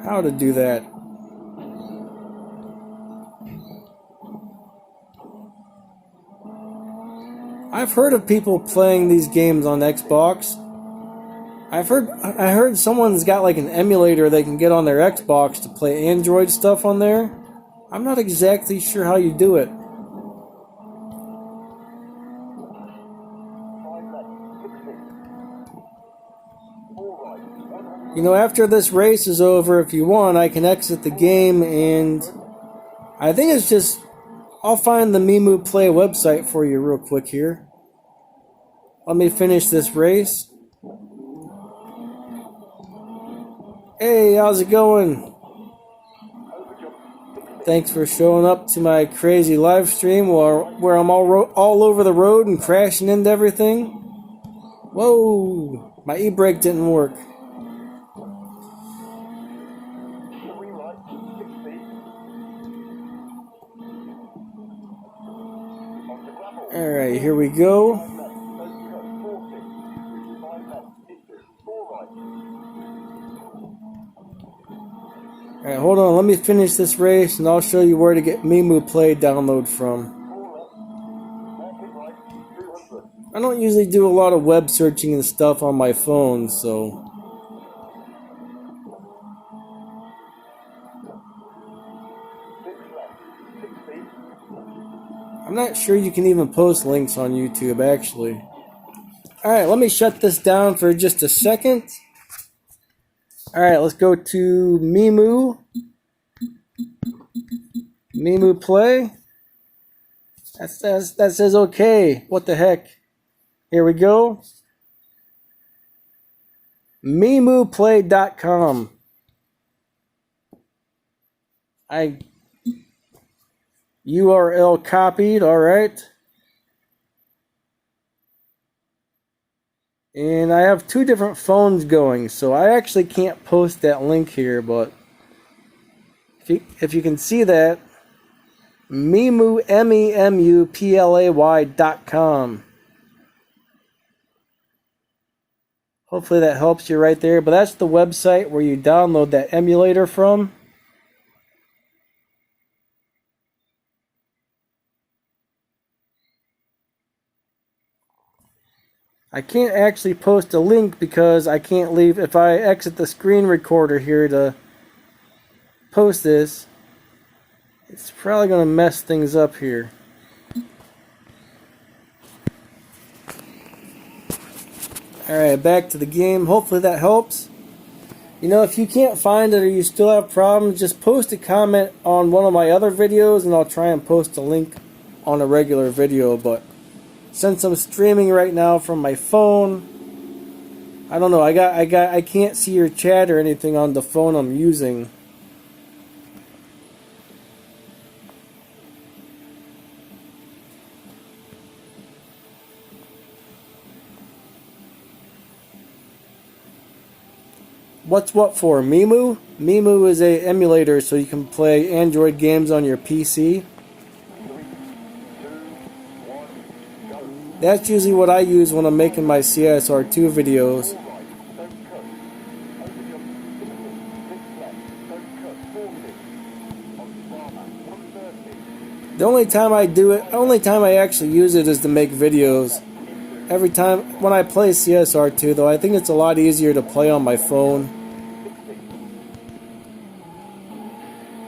how to do that. I've heard of people playing these games on Xbox. I heard someone's got like an emulator they can get on their Xbox to play Android stuff on there. I'm not exactly sure how you do it. You know, after this race is over, if you want, I can exit the game, and I think it's just, I'll find the Mimu Play website for you real quick here. Let me finish this race. Hey, how's it going? Thanks for showing up to my crazy live stream where I'm all over the road and crashing into everything. Whoa, my e-brake didn't work. Alright, here we go. Alright, hold on, let me finish this race and I'll show you where to get Mimu Play download from. I don't usually do a lot of web searching and stuff on my phone, so I'm not sure you can even post links on YouTube, actually. Alright, let me shut this down for just a second. Alright, let's go to Mimu. Mimu Play. That says okay. What the heck? Here we go. MimuPlay.com. URL copied, alright. And I have two different phones going, so I actually can't post that link here, but if you can see that, Mimu, MEMUPLAY.com. Hopefully that helps you right there, but that's the website where you download that emulator from. I can't actually post a link because I can't leave. If I exit the screen recorder here to post this, it's probably going to mess things up here. Alright, back to the game. Hopefully that helps. You know, if you can't find it or you still have problems, just post a comment on one of my other videos and I'll try and post a link on a regular video, but since I'm streaming right now from my phone, I don't know. I can't see your chat or anything on the phone I'm using. What's what for? Mimu? Mimu is a emulator so you can play Android games on your PC. That's usually what I use when I'm making my CSR2 videos. The only time I actually use it is to make videos. Every time when I play CSR2 though, I think it's a lot easier to play on my phone.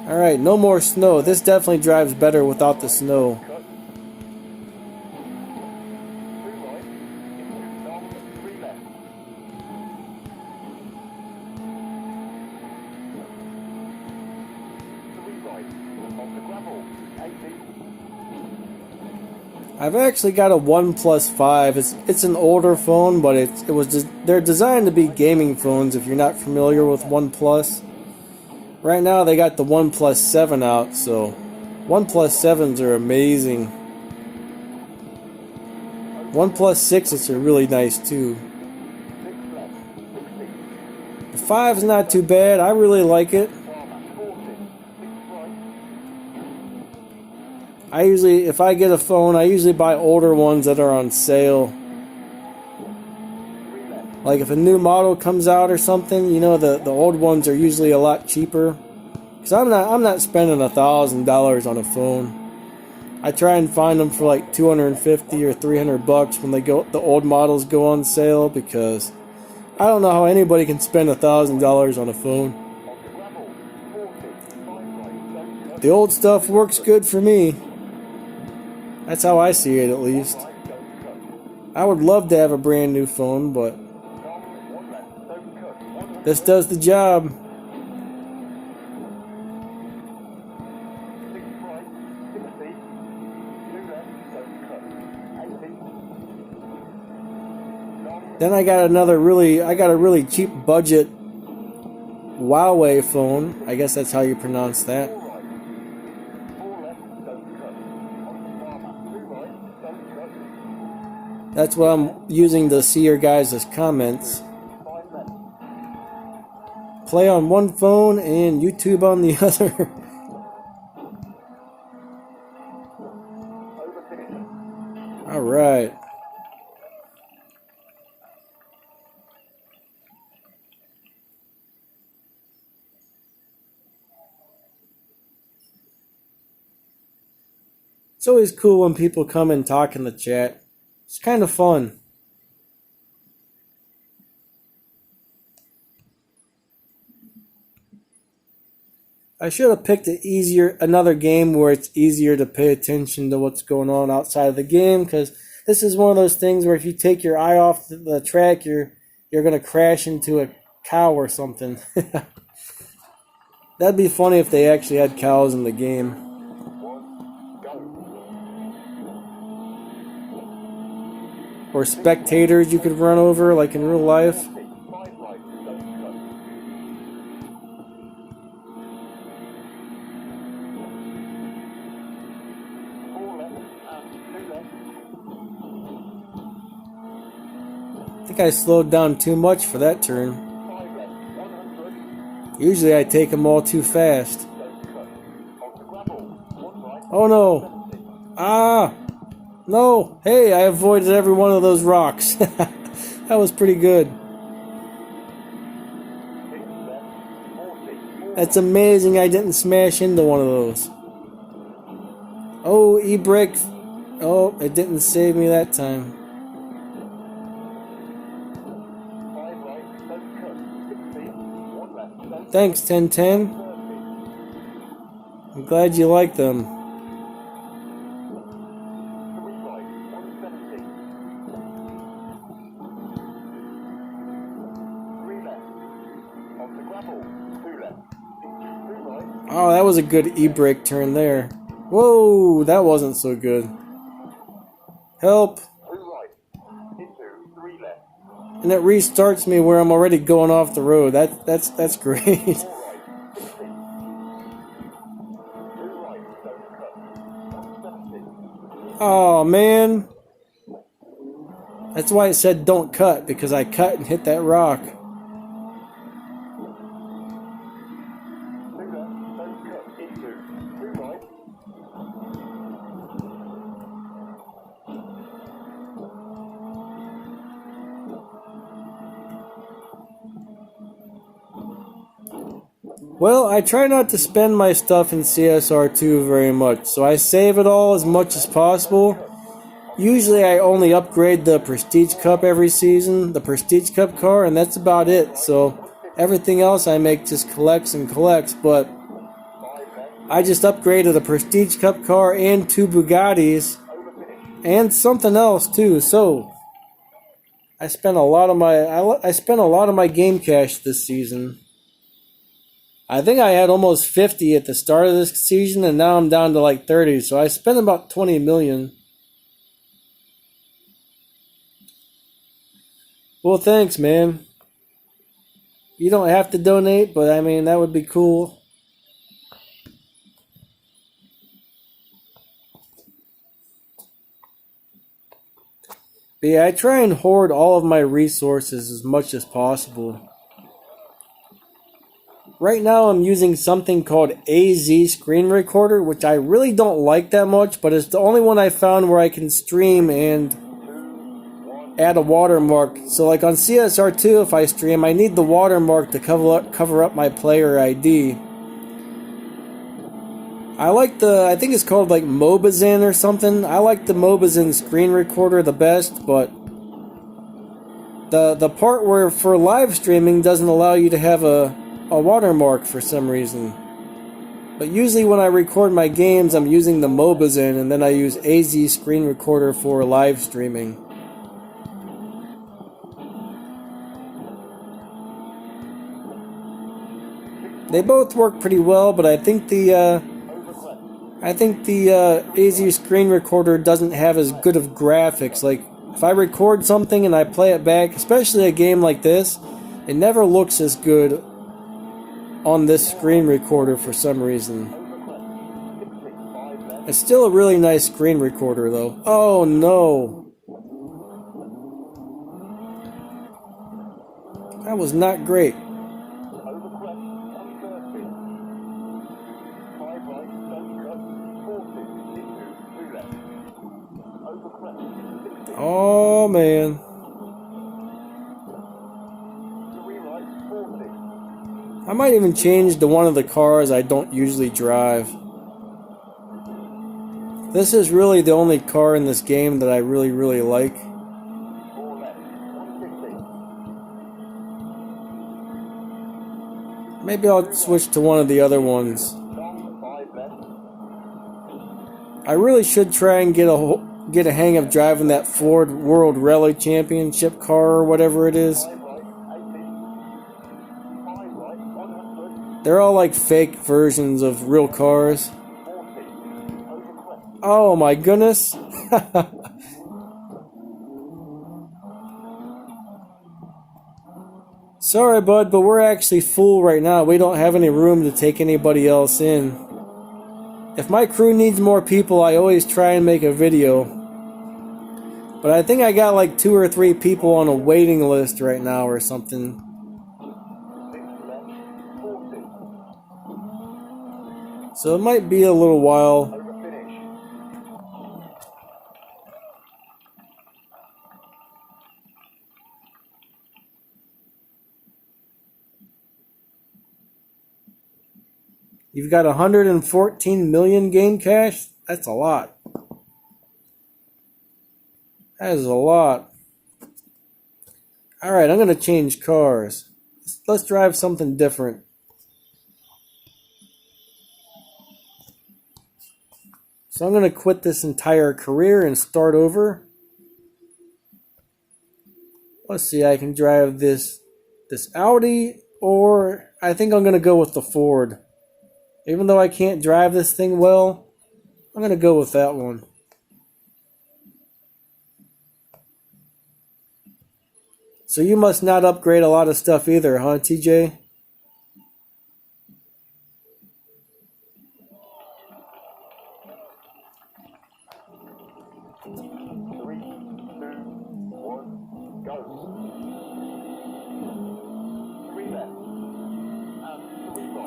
Alright, no more snow. This definitely drives better without the snow. I've actually got a OnePlus 5. It's an older phone, but they're designed to be gaming phones if you're not familiar with OnePlus. Right now they got the OnePlus 7 out, so OnePlus 7s are amazing. OnePlus 6s are really nice too. The 5's not too bad. I really like it. If I get a phone, I usually buy older ones that are on sale. Like if a new model comes out or something, you know, the old ones are usually a lot cheaper. Cause I'm not spending $1,000 on a phone. I try and find them for like $250 or $300 when the old models go on sale, because I don't know how anybody can spend $1,000 on a phone. The old stuff works good for me. That's how I see it, at least. I would love to have a brand new phone, but this does the job. Then I got a really cheap budget Huawei phone. I guess that's how you pronounce that. That's what I'm using to see your guys' comments. Play on one phone and YouTube on the other. Alright. It's always cool when people come and talk in the chat. It's kind of fun. I should have picked another game where it's easier to pay attention to what's going on outside of the game, because this is one of those things where if you take your eye off the track, you're gonna crash into a cow or something. That'd be funny if they actually had cows in the game. Or spectators you could run over, like in real life. I think I slowed down too much for that turn. Usually I take them all too fast. Oh no! Ah! No! Hey, I avoided every one of those rocks. That was pretty good. That's amazing I didn't smash into one of those. Oh, e-brake. Oh, it didn't save me that time. Thanks, 1010. I'm glad you like them. Oh, that was a good e-brake turn there. Whoa, that wasn't so good. Help. 2 right. Into 3 left. And it restarts me where I'm already going off the road. That's great. 4 right. 60. 2 right. Don't cut. 170. Oh man. That's why it said don't cut, because I cut and hit that rock. 2 left. Don't cut. Into 2 right. Well, I try not to spend my stuff in CSR2 very much, so I save it all as much as possible. Usually I only upgrade the Prestige Cup every season, the Prestige Cup car, and that's about it. So everything else I make just collects and collects, but 5 left. I just upgraded a Prestige Cup car and 2 Bugattis Over finish. and something else too. So I spent a lot of my game cash this season. I think I had almost 50 at the start of this season, and now I'm down to like 30. So I spent about 20 million. Well, thanks, man. You don't have to donate, but I mean, that would be cool. But yeah, I try and hoard all of my resources as much as possible. Right now I'm using something called AZ Screen Recorder, which I really don't like that much, but it's the only one I found where I can stream and add a watermark. So like on CSR2, if I stream, I need the watermark to cover up my player ID. I think it's called like Mobizen or something. I like the Mobizen Screen Recorder the best, but the part where for live streaming doesn't allow you to have a watermark for some reason. But usually when I record my games, I'm using the Mobizen, and then I use AZ Screen Recorder for live streaming. They both work pretty well, but I think the AZ Screen Recorder doesn't have as good of graphics. Like if I record something and I play it back, especially a game like this, it never looks as good on this screen recorder for some reason. It's still a really nice screen recorder though. Oh no. That was not great. Over crest. 130. 5 right. Don't cut. 40. Into 2 left. Over crest. 60. Oh man. 3 right. 40. I might even change to one of the cars I don't usually drive. This is really the only car in this game that I really like. 4 left. 150. Maybe I'll switch to one of the other ones. Long. 5 left. I really should try and get a hang of driving that Ford World Rally Championship car or whatever it is. 5 right. 80. 5 right. 100. They're all like fake versions of real cars. 40. Over crest. Oh my goodness. Sorry, bud, but we're actually full right now. We don't have any room to take anybody else in. If my crew needs more people, I always try and make a video. But I think I got like 2 or 3 people on a waiting list right now or something. 6 left. 40. So it might be a little while. Over finish. You've got 114 million game cash? That's a lot. That is a lot. Alright, I'm going to change cars. Let's drive something different. So I'm going to quit this entire career and start over. Let's see, I can drive this Audi, or I think I'm going to go with the Ford. Even though I can't drive this thing well, I'm going to go with that one. So you must not upgrade a lot of stuff either, huh, TJ?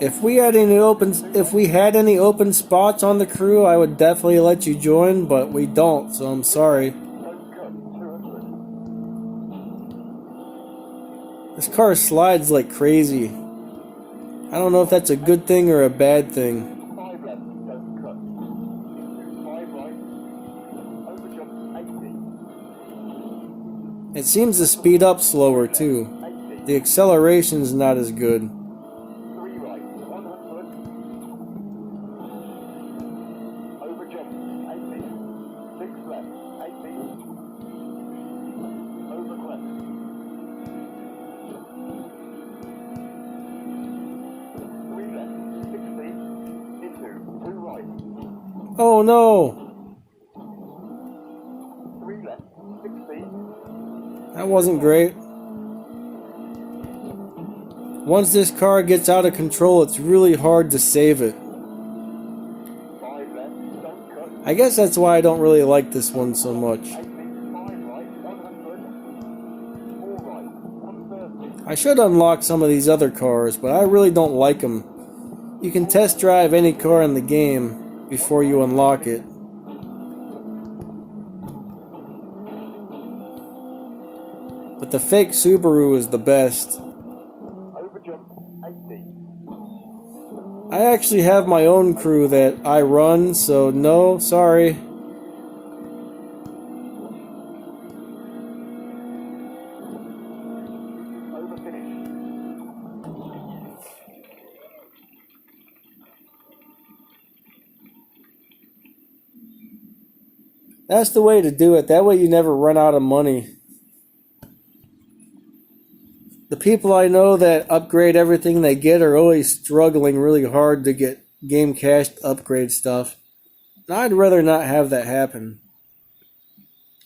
If we had any open spots on the crew, I would definitely let you join, but we don't, so I'm sorry. This car slides like crazy. I don't know if that's a good thing or a bad thing. It seems to speed up slower too. The acceleration's not as good. Oh no! That wasn't great. Once this car gets out of control, it's really hard to save it. I guess that's why I don't really like this one so much. I should unlock some of these other cars, but I really don't like them. You can test drive any car in the game before you unlock it. But the fake Subaru is the best. I actually have my own crew that I run, so no, sorry. That's the way to do it. That way you never run out of money. The people I know that upgrade everything they get are always struggling really hard to get game cash to upgrade stuff. And I'd rather not have that happen.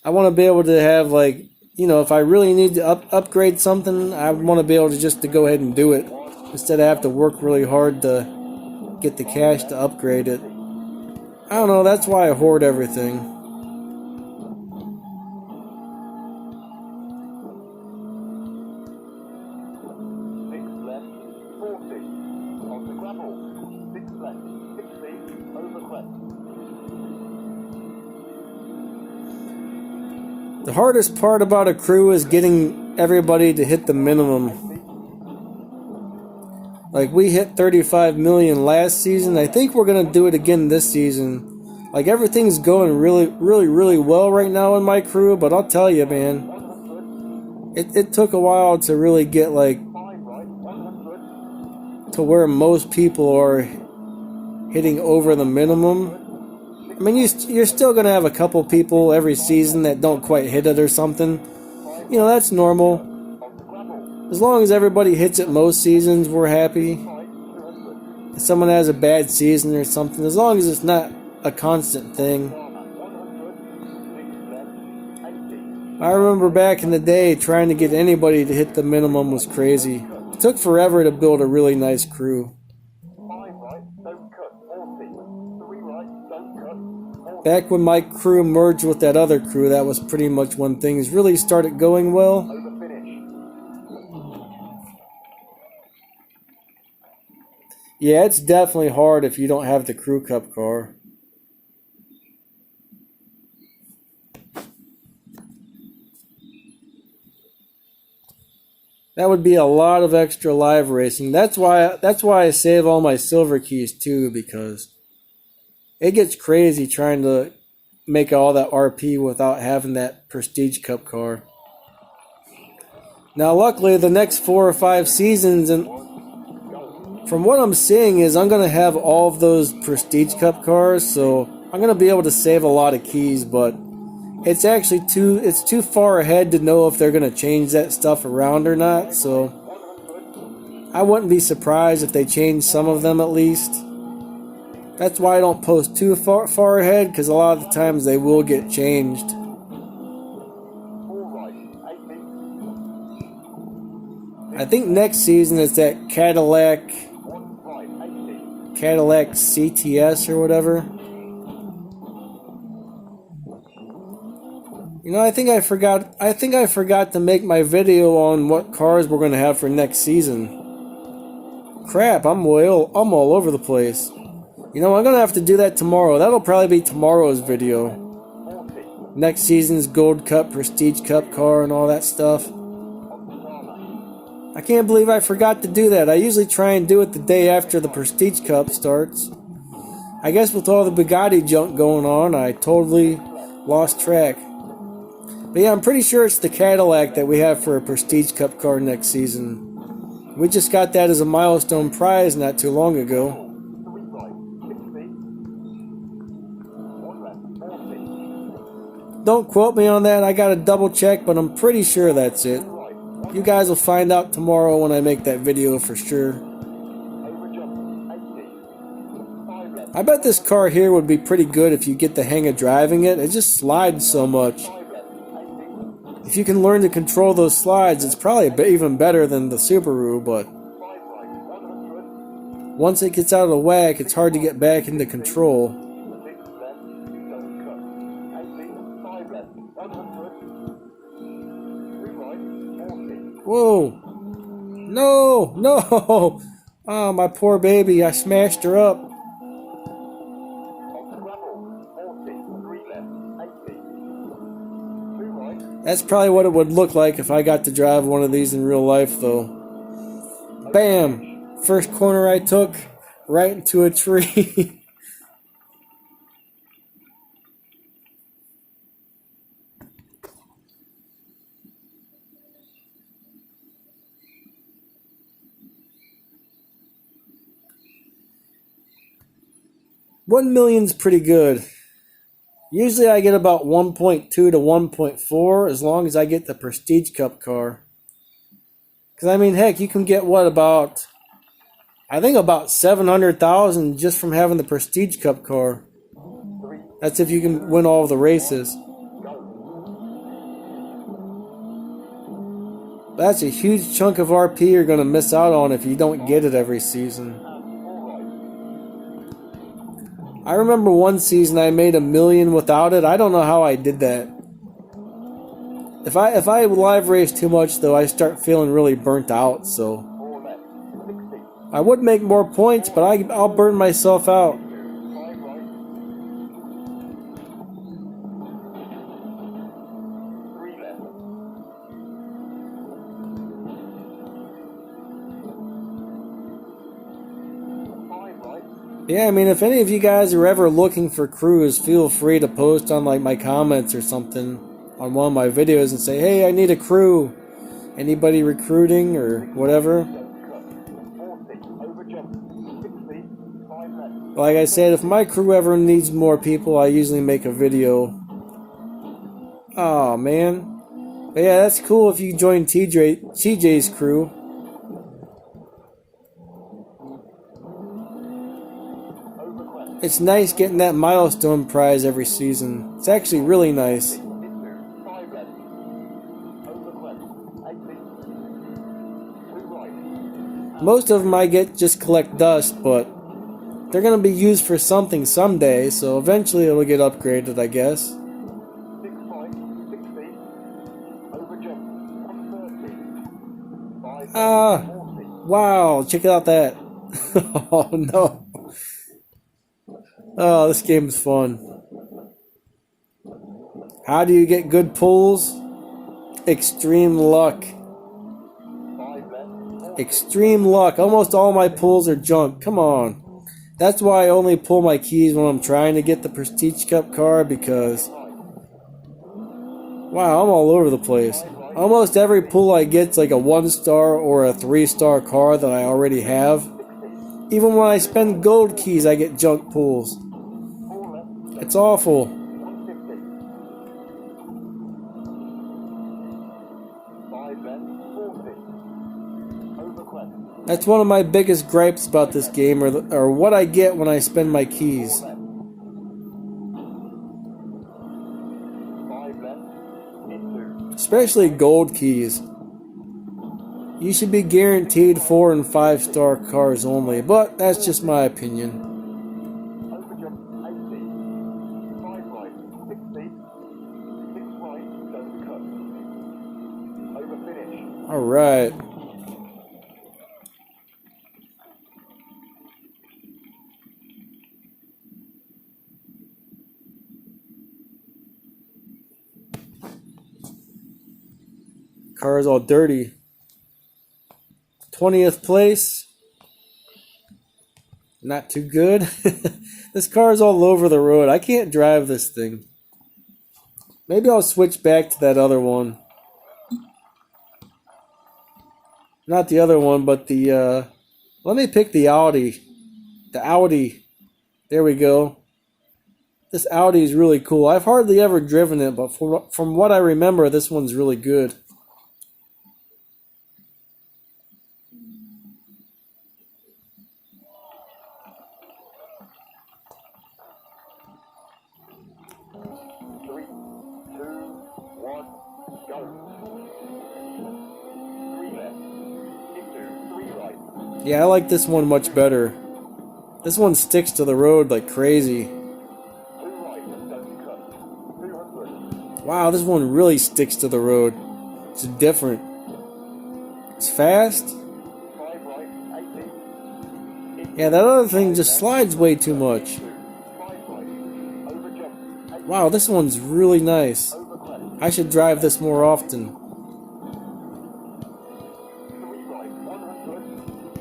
I want to be able to have, like, you know, if I really need to upgrade something, I want to be able to just to go ahead and do it instead of have to work really hard to get the cash to upgrade it. I don't know, that's why I hoard everything. The hardest part about a crew is getting everybody to hit the minimum. Like, we hit 35 million last season. I think we're going to do it again this season. Like, everything's going really well right now in my crew, but I'll tell you, man, it took a while to really get, like, to where most people are hitting over the minimum. I mean, you're still going to have a couple people every season that don't quite hit it or something. You know, that's normal. As long as everybody hits it most seasons, we're happy. If someone has a bad season or something, as long as it's not a constant thing. I remember back in the day, trying to get anybody to hit the minimum was crazy. It took forever to build a really nice crew. Back when my crew merged with that other crew, that was pretty much when things really started going well. Yeah, it's definitely hard if you don't have the crew cup car. That would be a lot of extra live racing. That's why I save all my silver keys too, because it gets crazy trying to make all that RP without having that Prestige Cup car. Now, luckily, the next 4 or 5 seasons, and from what I'm seeing, is I'm going to have all of those Prestige Cup cars, so I'm going to be able to save a lot of keys, but it's actually too far ahead to know if they're going to change that stuff around or not, so I wouldn't be surprised if they change some of them at least. That's why I don't post too far ahead, because a lot of the times they will get changed. 4 right, 80. I think next season it's that Cadillac 1 right, 80. CTS or whatever. You know, I think I forgot to make my video on what cars we're going to have for next season. Crap, I'm all over the place. You know, I'm going to have to do that tomorrow. That'll probably be tomorrow's video. 40. Next season's Gold Cup, Prestige Cup car and all that stuff. I can't believe I forgot to do that. I usually try and do it the day after the Prestige Cup starts. I guess with all the Bugatti junk going on, I totally lost track. But yeah, I'm pretty sure it's the Cadillac that we have for a Prestige Cup car next season. We just got that as a milestone prize not too long ago. 3 right, 60. 1 left, 40. Don't quote me on that. I gotta double check, but I'm pretty sure that's it. Right, You guys will find out tomorrow when I make that video for sure. over jump, 80. 5 left, I bet this car here would be pretty good if you get the hang of driving it. It just slides so much. 5 left, 80. If you can learn to control those slides, it's probably even better than the Subaru, but 5 right, 100. once it gets out of the whack, it's hard to get back into control. 6 left, don't cut. 80. 5 left, 100. 3 right, 40. Whoa! No! No! Oh, my poor baby. I smashed her up. On the gravel, 40. 3 left, 80. 2 right, That's probably what it would look like if I got to drive one of these in real life, though. Bam! First corner I took, right into a tree. $1 million's pretty good. Usually I get about 1.2 to 1.4 as long as I get the Prestige Cup car. Because, I mean, heck, you can get what, about, I think about 700,000 just from having the Prestige Cup car. 3, That's if you can win all of the races. go. That's a huge chunk of RP you're going to miss out on if you don't get it every season. And 4 right. I remember one season I made $1 million without it. I don't know how I did that. If I live race too much, though, I start feeling really burnt out, so 4 left, 60. I would make more points, but I'll burn myself out. 5 right. 3 left. 5 right. Yeah, I mean, if any of you guys are ever looking for crews, feel free to post on like my comments or something on one of my videos and say, hey, I need a crew. Anybody recruiting or whatever? Don't cut. 40. Over jump. 60. 5 left. Like I said, if my crew ever needs more people, I usually make a video. Oh man. But yeah, that's cool if you join TJ's crew. Over crest. It's nice getting that milestone prize every season. It's actually really nice. Into 5 left. Over crest. 80. 2 right. Most of them I get just collect dust, but they're going to be used for something someday, so eventually it'll get upgraded, I guess. 6 right. 60. Over jump. 130. 5 Ah, 40. wow, check out that. Oh no. Oh, this game is fun. How do you get good pulls? Extreme luck. 5 left. Extreme luck. Almost all my pulls are junk. Come on. That's why I only pull my keys when I'm trying to get the Prestige Cup car, because wow, I'm all over the place. Almost every pull I get's like a 1-star or a 3-star car that I already have. Even when I spend gold keys, I get junk pulls. 4 left. It's awful. 150. 5 left. 40. over crest. That's one of my biggest gripes about this game, or what I get when I spend my keys. 4 left. 5 left. Into. Especially gold keys. You should be guaranteed 4 and 5 star cars only, but that's just my opinion. Over jump 80. 5 right. 60. 6 right. Don't cut. Over finish. Alright. Car's all dirty. 20th place. Not too good. This car's all over the road. I can't drive this thing. Maybe I'll switch back to that other one. Not the other one, but the, let me pick the Audi. The Audi. There we go. This Audi is really cool. I've hardly ever driven it, but from what I remember, this one's really good. Yeah, I like this one much better. This one sticks to the road like crazy. Wow, this one really sticks to the road. It's different. It's fast. Yeah, that other thing just slides way too much. Wow, this one's really nice. I should drive this more often.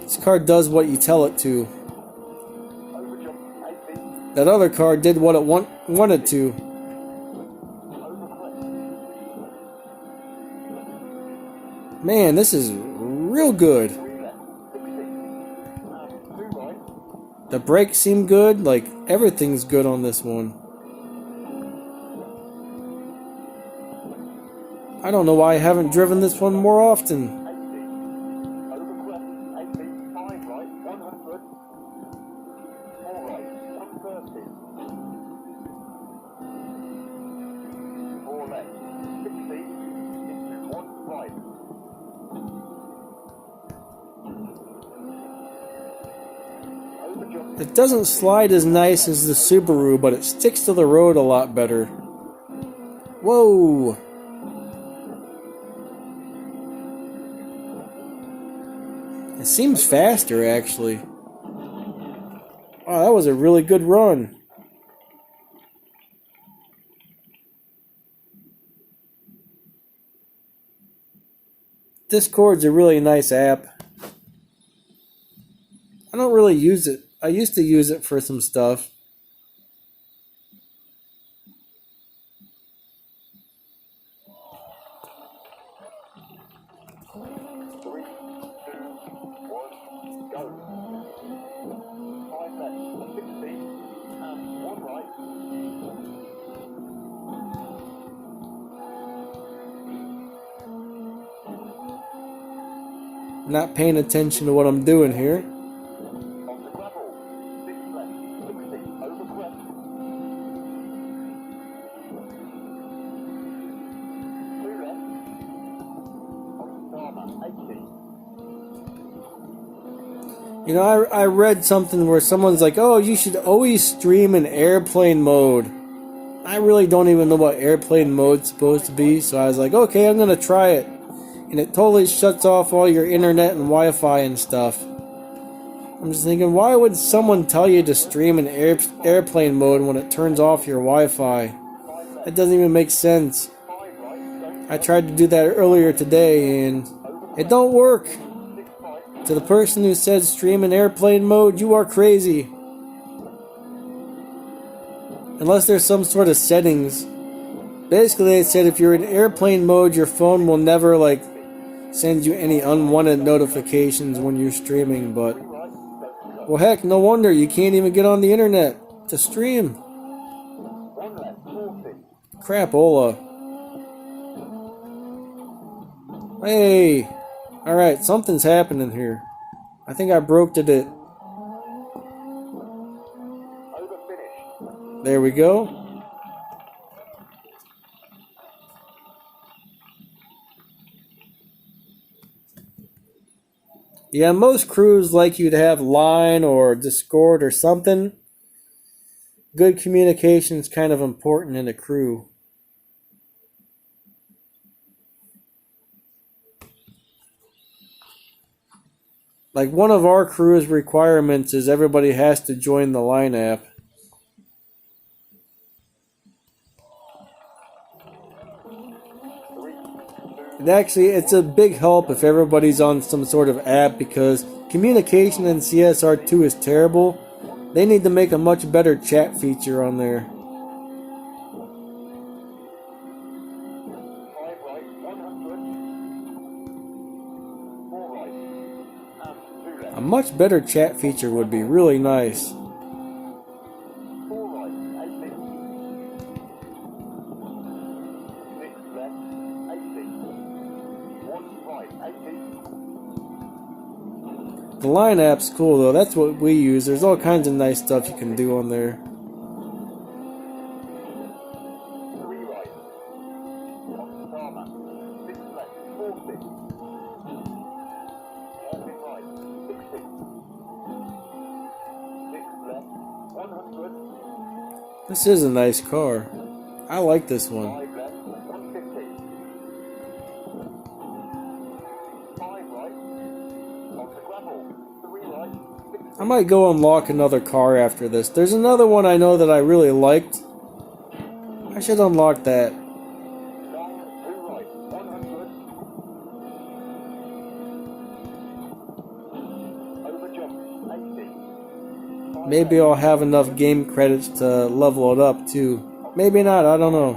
This car does what you tell it to. That other car did what it wanted to. Man, this is real good. The brakes seem good, like everything's good on this one. I don't know why I haven't driven this one more often. It doesn't slide as nice as the Subaru, but it sticks to the road a lot better. Whoa! It seems faster, actually. Wow, that was a really good run. Discord's a really nice app. I don't really use it. I used to use it for some stuff. Not paying attention to what I'm doing here. You know, I read something where someone's like, oh, you should always stream in airplane mode. I really don't even know what airplane mode's supposed to be, so I was like, okay, I'm gonna try it. And it totally shuts off all your internet and Wi-Fi and stuff. I'm just thinking, why would someone tell you to stream in airplane mode when it turns off your Wi-Fi? That doesn't even make sense. I tried to do that earlier today, and it don't work. To the person who said stream in airplane mode, you are crazy. Unless there's some sort of settings. Basically, they said if you're in airplane mode, your phone will never, like, send you any unwanted notifications when you're streaming, but... well, heck, no wonder you can't even get on the internet to stream. Crapola. Hey! Alright, something's happening here. I think I broke it. Over finish. There we go. Yeah, most crews like you to have line or Discord or something. Good communication is kind of important in a crew. Like one of our crew's requirements is everybody has to join the Line app. And actually, it's a big help if everybody's on some sort of app because communication in CSR2 is terrible. They need to make a much better chat feature on there. 5 right, 100. 4 right, and 2 left. A much better chat feature would be really nice. 4 right, 80. 6 left, 80. 1 right, 80. The Line app's cool though, that's what we use. There's all kinds of nice stuff you can do on there. 3 right. On the tarmac. 6 left, 40. 1 right, 60. 6 left, 100. This is a nice car. I like this one. 5 left, 150. 5 right. On the gravel. 3 right, 60. I might go unlock another car after this. There's another one I know that I really liked. I should unlock that. Long, 2 right, 100. Over jump, 80. 5 Maybe I'll have enough game credits to level it up too. Maybe not, I don't know.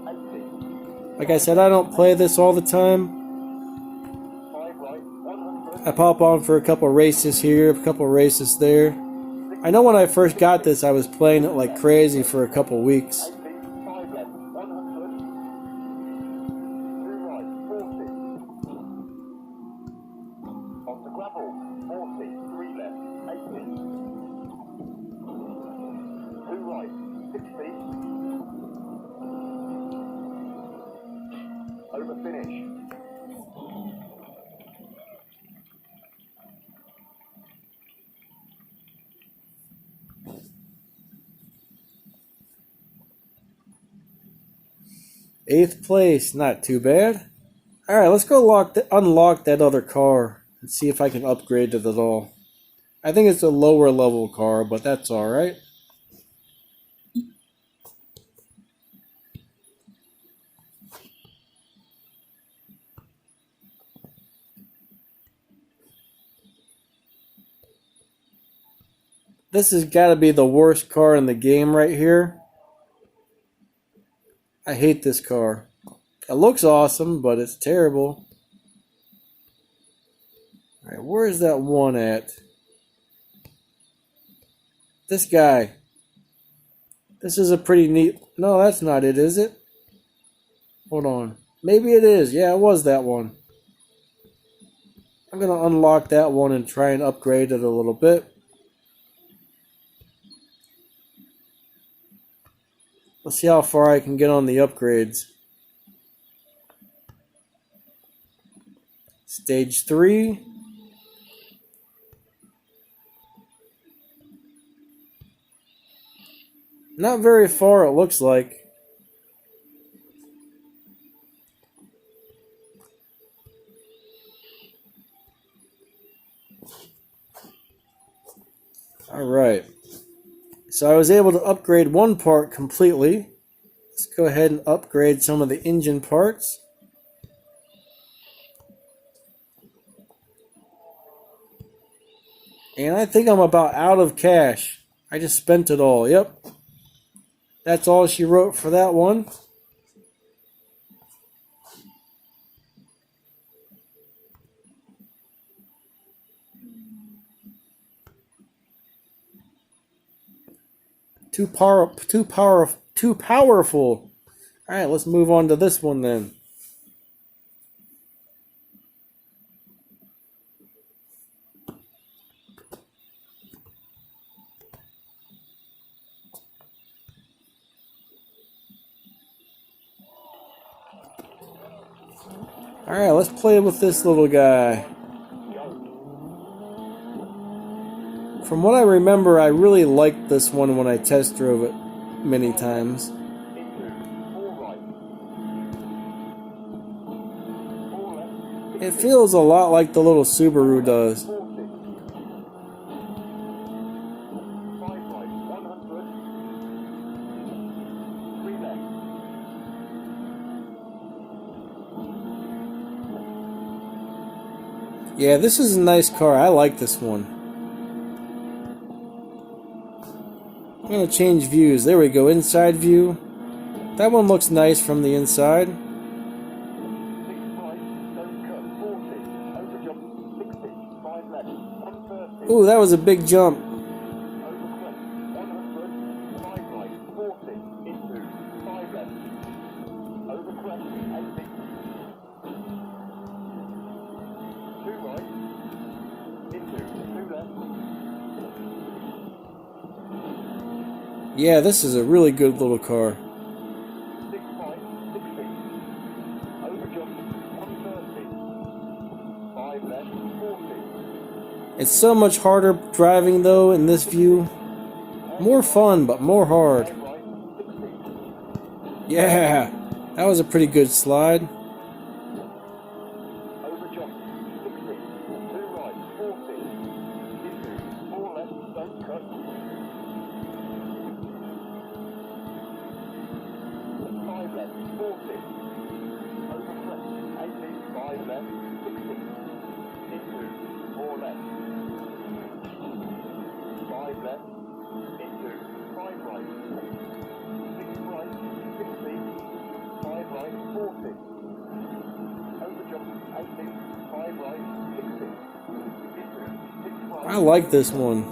left, 80. Like I said, I don't play this all the time. 5 right, 100. I pop on for a couple races here, a couple races there. I know when I first got this, I was playing it like crazy for a couple weeks. 80. 5 left, 100. 2 right, 40. On the gravel, 40. 3 left, 80. 2 right, 60. Over finish. Eighth place, not too bad. Alright, let's go unlock that other car and see if I can upgrade it at all. I think it's a lower level car, but that's alright. This has got to be the worst car in the game right here. I hate this car. It looks awesome, but it's terrible. Alright, where is that one at? This guy. This is a pretty neat... No, that's not it, is it? Hold on. Maybe it is. Yeah, it was that one. I'm going to unlock that one and try and upgrade it a little bit. Let's see how far I can get on the upgrades. Stage 3. Not very far, it looks like. Alright. So I was able to upgrade one part completely. Let's go ahead and upgrade some of the engine parts. And I think I'm about out of cash. I just spent it all. Yep. That's all she wrote for that one. Too powerful. All right, let's move on to this one then. Alright, let's play with this little guy. From what I remember, I really liked this one when I test drove it many times. It feels a lot like the little Subaru does. Yeah, this is a nice car. I like this one. I'm gonna change views. There we go, inside view. That one looks nice from the inside. Ooh, that was a big jump. Yeah, this is a really good little car. It's so much harder driving though in this view. More fun, but more hard. Yeah, that was a pretty good slide. I like this one.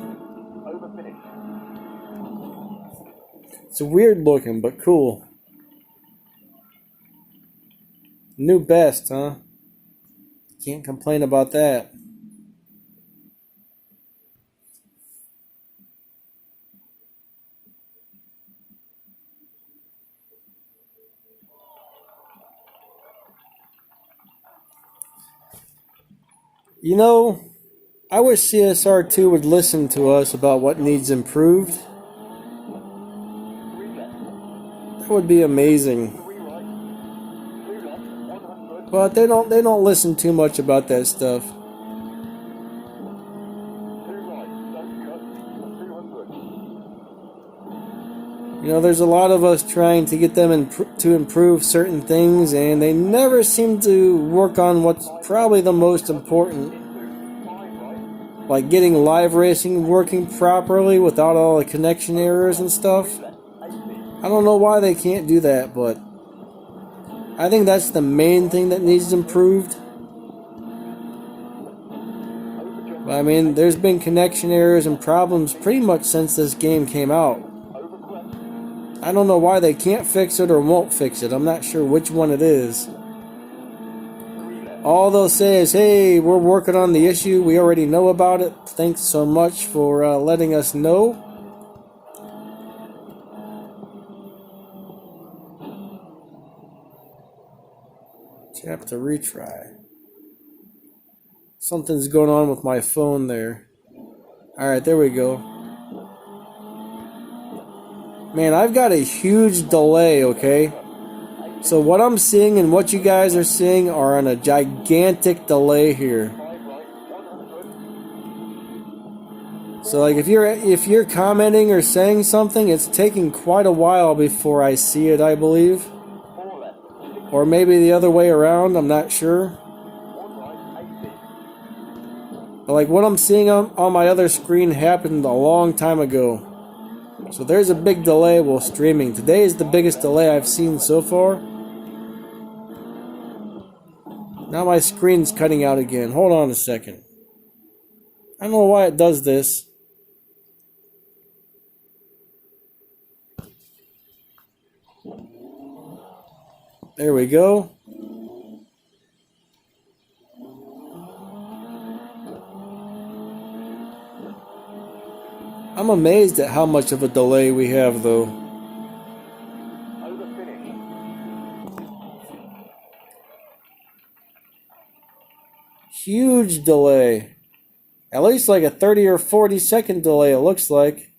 It's weird looking, but cool. New best, huh? Can't complain about that. You know, I wish CSR2 would listen to us about what needs improved. That would be amazing. But they don't listen too much about that stuff. You know, there's a lot of us trying to get them to improve certain things, and they never seem to work on what's probably the most important. Like getting live racing working properly without all the connection errors and stuff. I don't know why they can't do that, but I think that's the main thing that needs improved. But I mean, there's been connection errors and problems pretty much since this game came out. I don't know why they can't fix it or won't fix it. I'm not sure which one it is. All they'll say is, hey, we're working on the issue. We already know about it. Thanks so much for letting us know. Tap to retry. Something's going on with my phone there. Alright, there we go. Man, I've got a huge delay, okay? So what I'm seeing and what you guys are seeing are on a gigantic delay here. So like if you're commenting or saying something, it's taking quite a while before I see it, I believe. Or maybe the other way around, I'm not sure. But like what I'm seeing on my other screen happened a long time ago. So there's a big delay while streaming. Today is the biggest delay I've seen so far. Now my screen's cutting out again. Hold on a second. I don't know why it does this. There we go. I'm amazed at how much of a delay we have, though. Huge delay. At least like a 30 or 40 second delay, it looks like.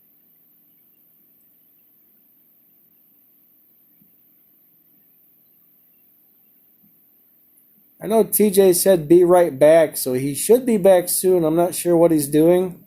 I know TJ said be right back, so he should be back soon. I'm not sure what he's doing.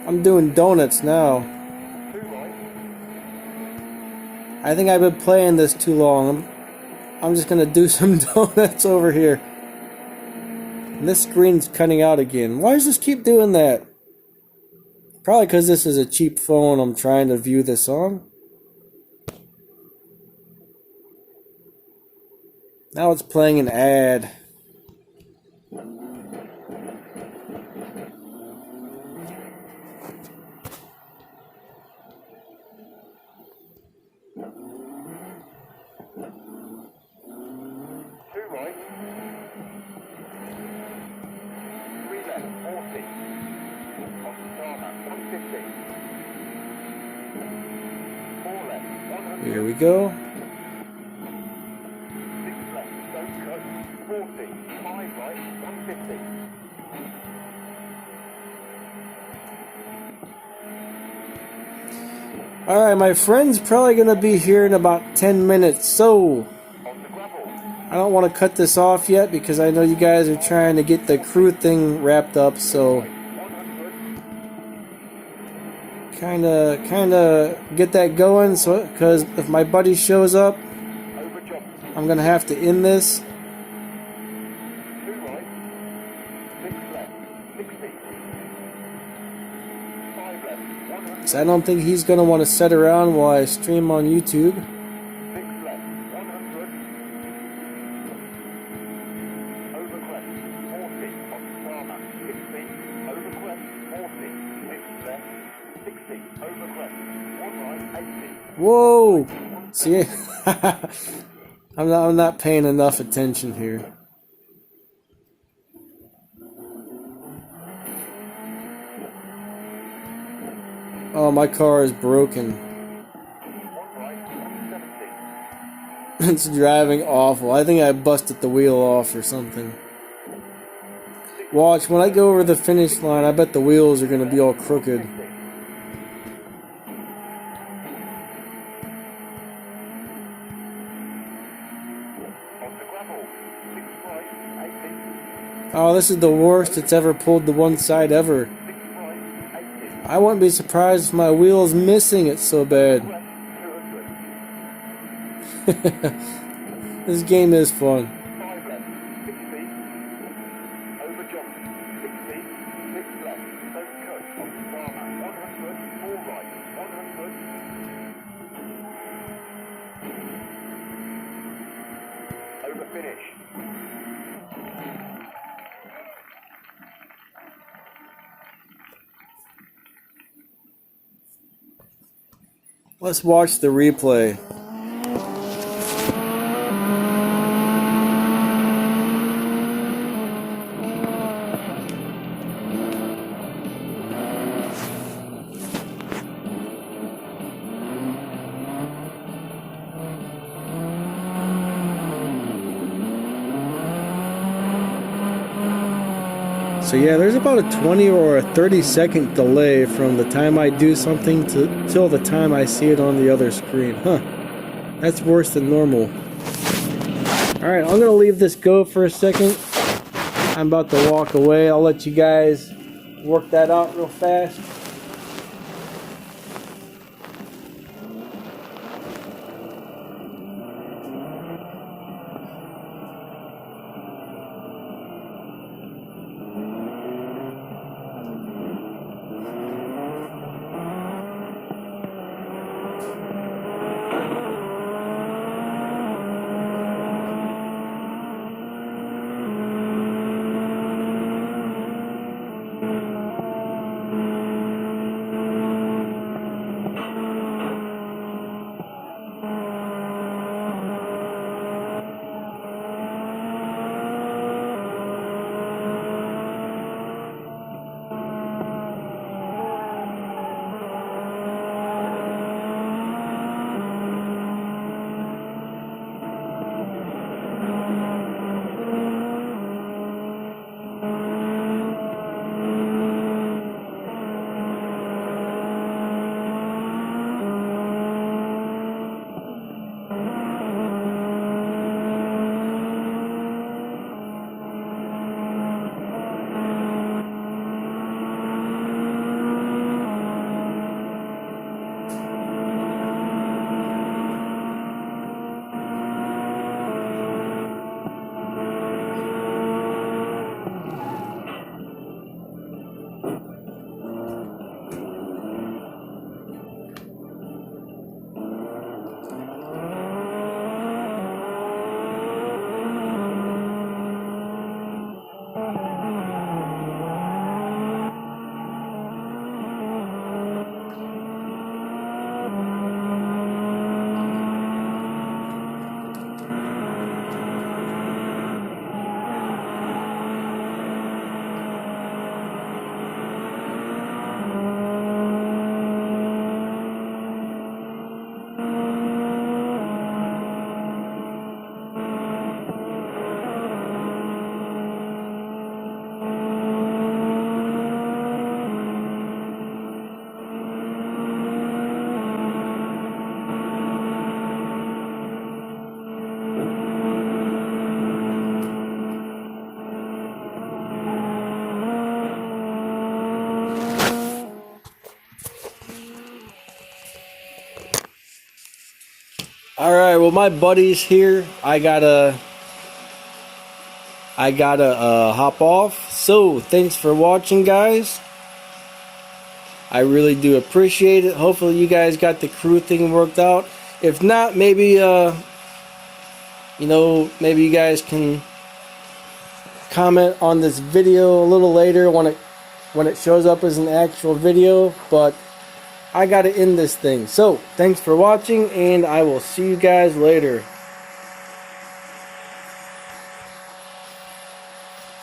I'm doing donuts now. I think I've been playing this too long. I'm just gonna do some donuts over here. And this screen's cutting out again. Why does this keep doing that? Probably because this is a cheap phone I'm trying to view this on. Now it's playing an ad. Here we go. 6 left, don't cut, 40, 5 right, 150. Alright, my friend's probably going to be here in about 10 minutes, so I don't want to cut this off yet because I know you guys are trying to get the crew thing wrapped up, so kind of get that going, so because if my buddy shows up, I'm going to have to end this. 2 right, 6 left, 60. 5 left, 100. So I don't think he's going to want to sit around while I stream on YouTube. 6 left, 100. Over crest, 40 on Starmer, 60. Over crest, 40. 6 left, 60. Over crest, 1 right, 80. Whoa! See, I'm not paying enough attention here. Oh, my car is broken. 1 right, 170. It's driving awful. I think I busted the wheel off or something. Watch, when I go over the finish line, I bet the wheels are going to be all crooked. Oh, this is the worst it's ever pulled to one side ever. I wouldn't be surprised if my wheel is missing it so bad. This game is fun. Let's watch the replay. So yeah, there's about a 20 or a 30-second delay from the time I do something till the time I see it on the other screen. Huh. That's worse than normal. Alright, I'm going to leave this go for a second. I'm about to walk away. I'll let you guys work that out real fast. Alright, well my buddy's here. I gotta hop off. So thanks for watching, guys. I really do appreciate it. Hopefully you guys got the crew thing worked out. If not, maybe maybe you guys can comment on this video a little later when it shows up as an actual video, but I gotta end this thing. So thanks for watching, and I will see you guys later.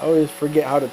I always forget how to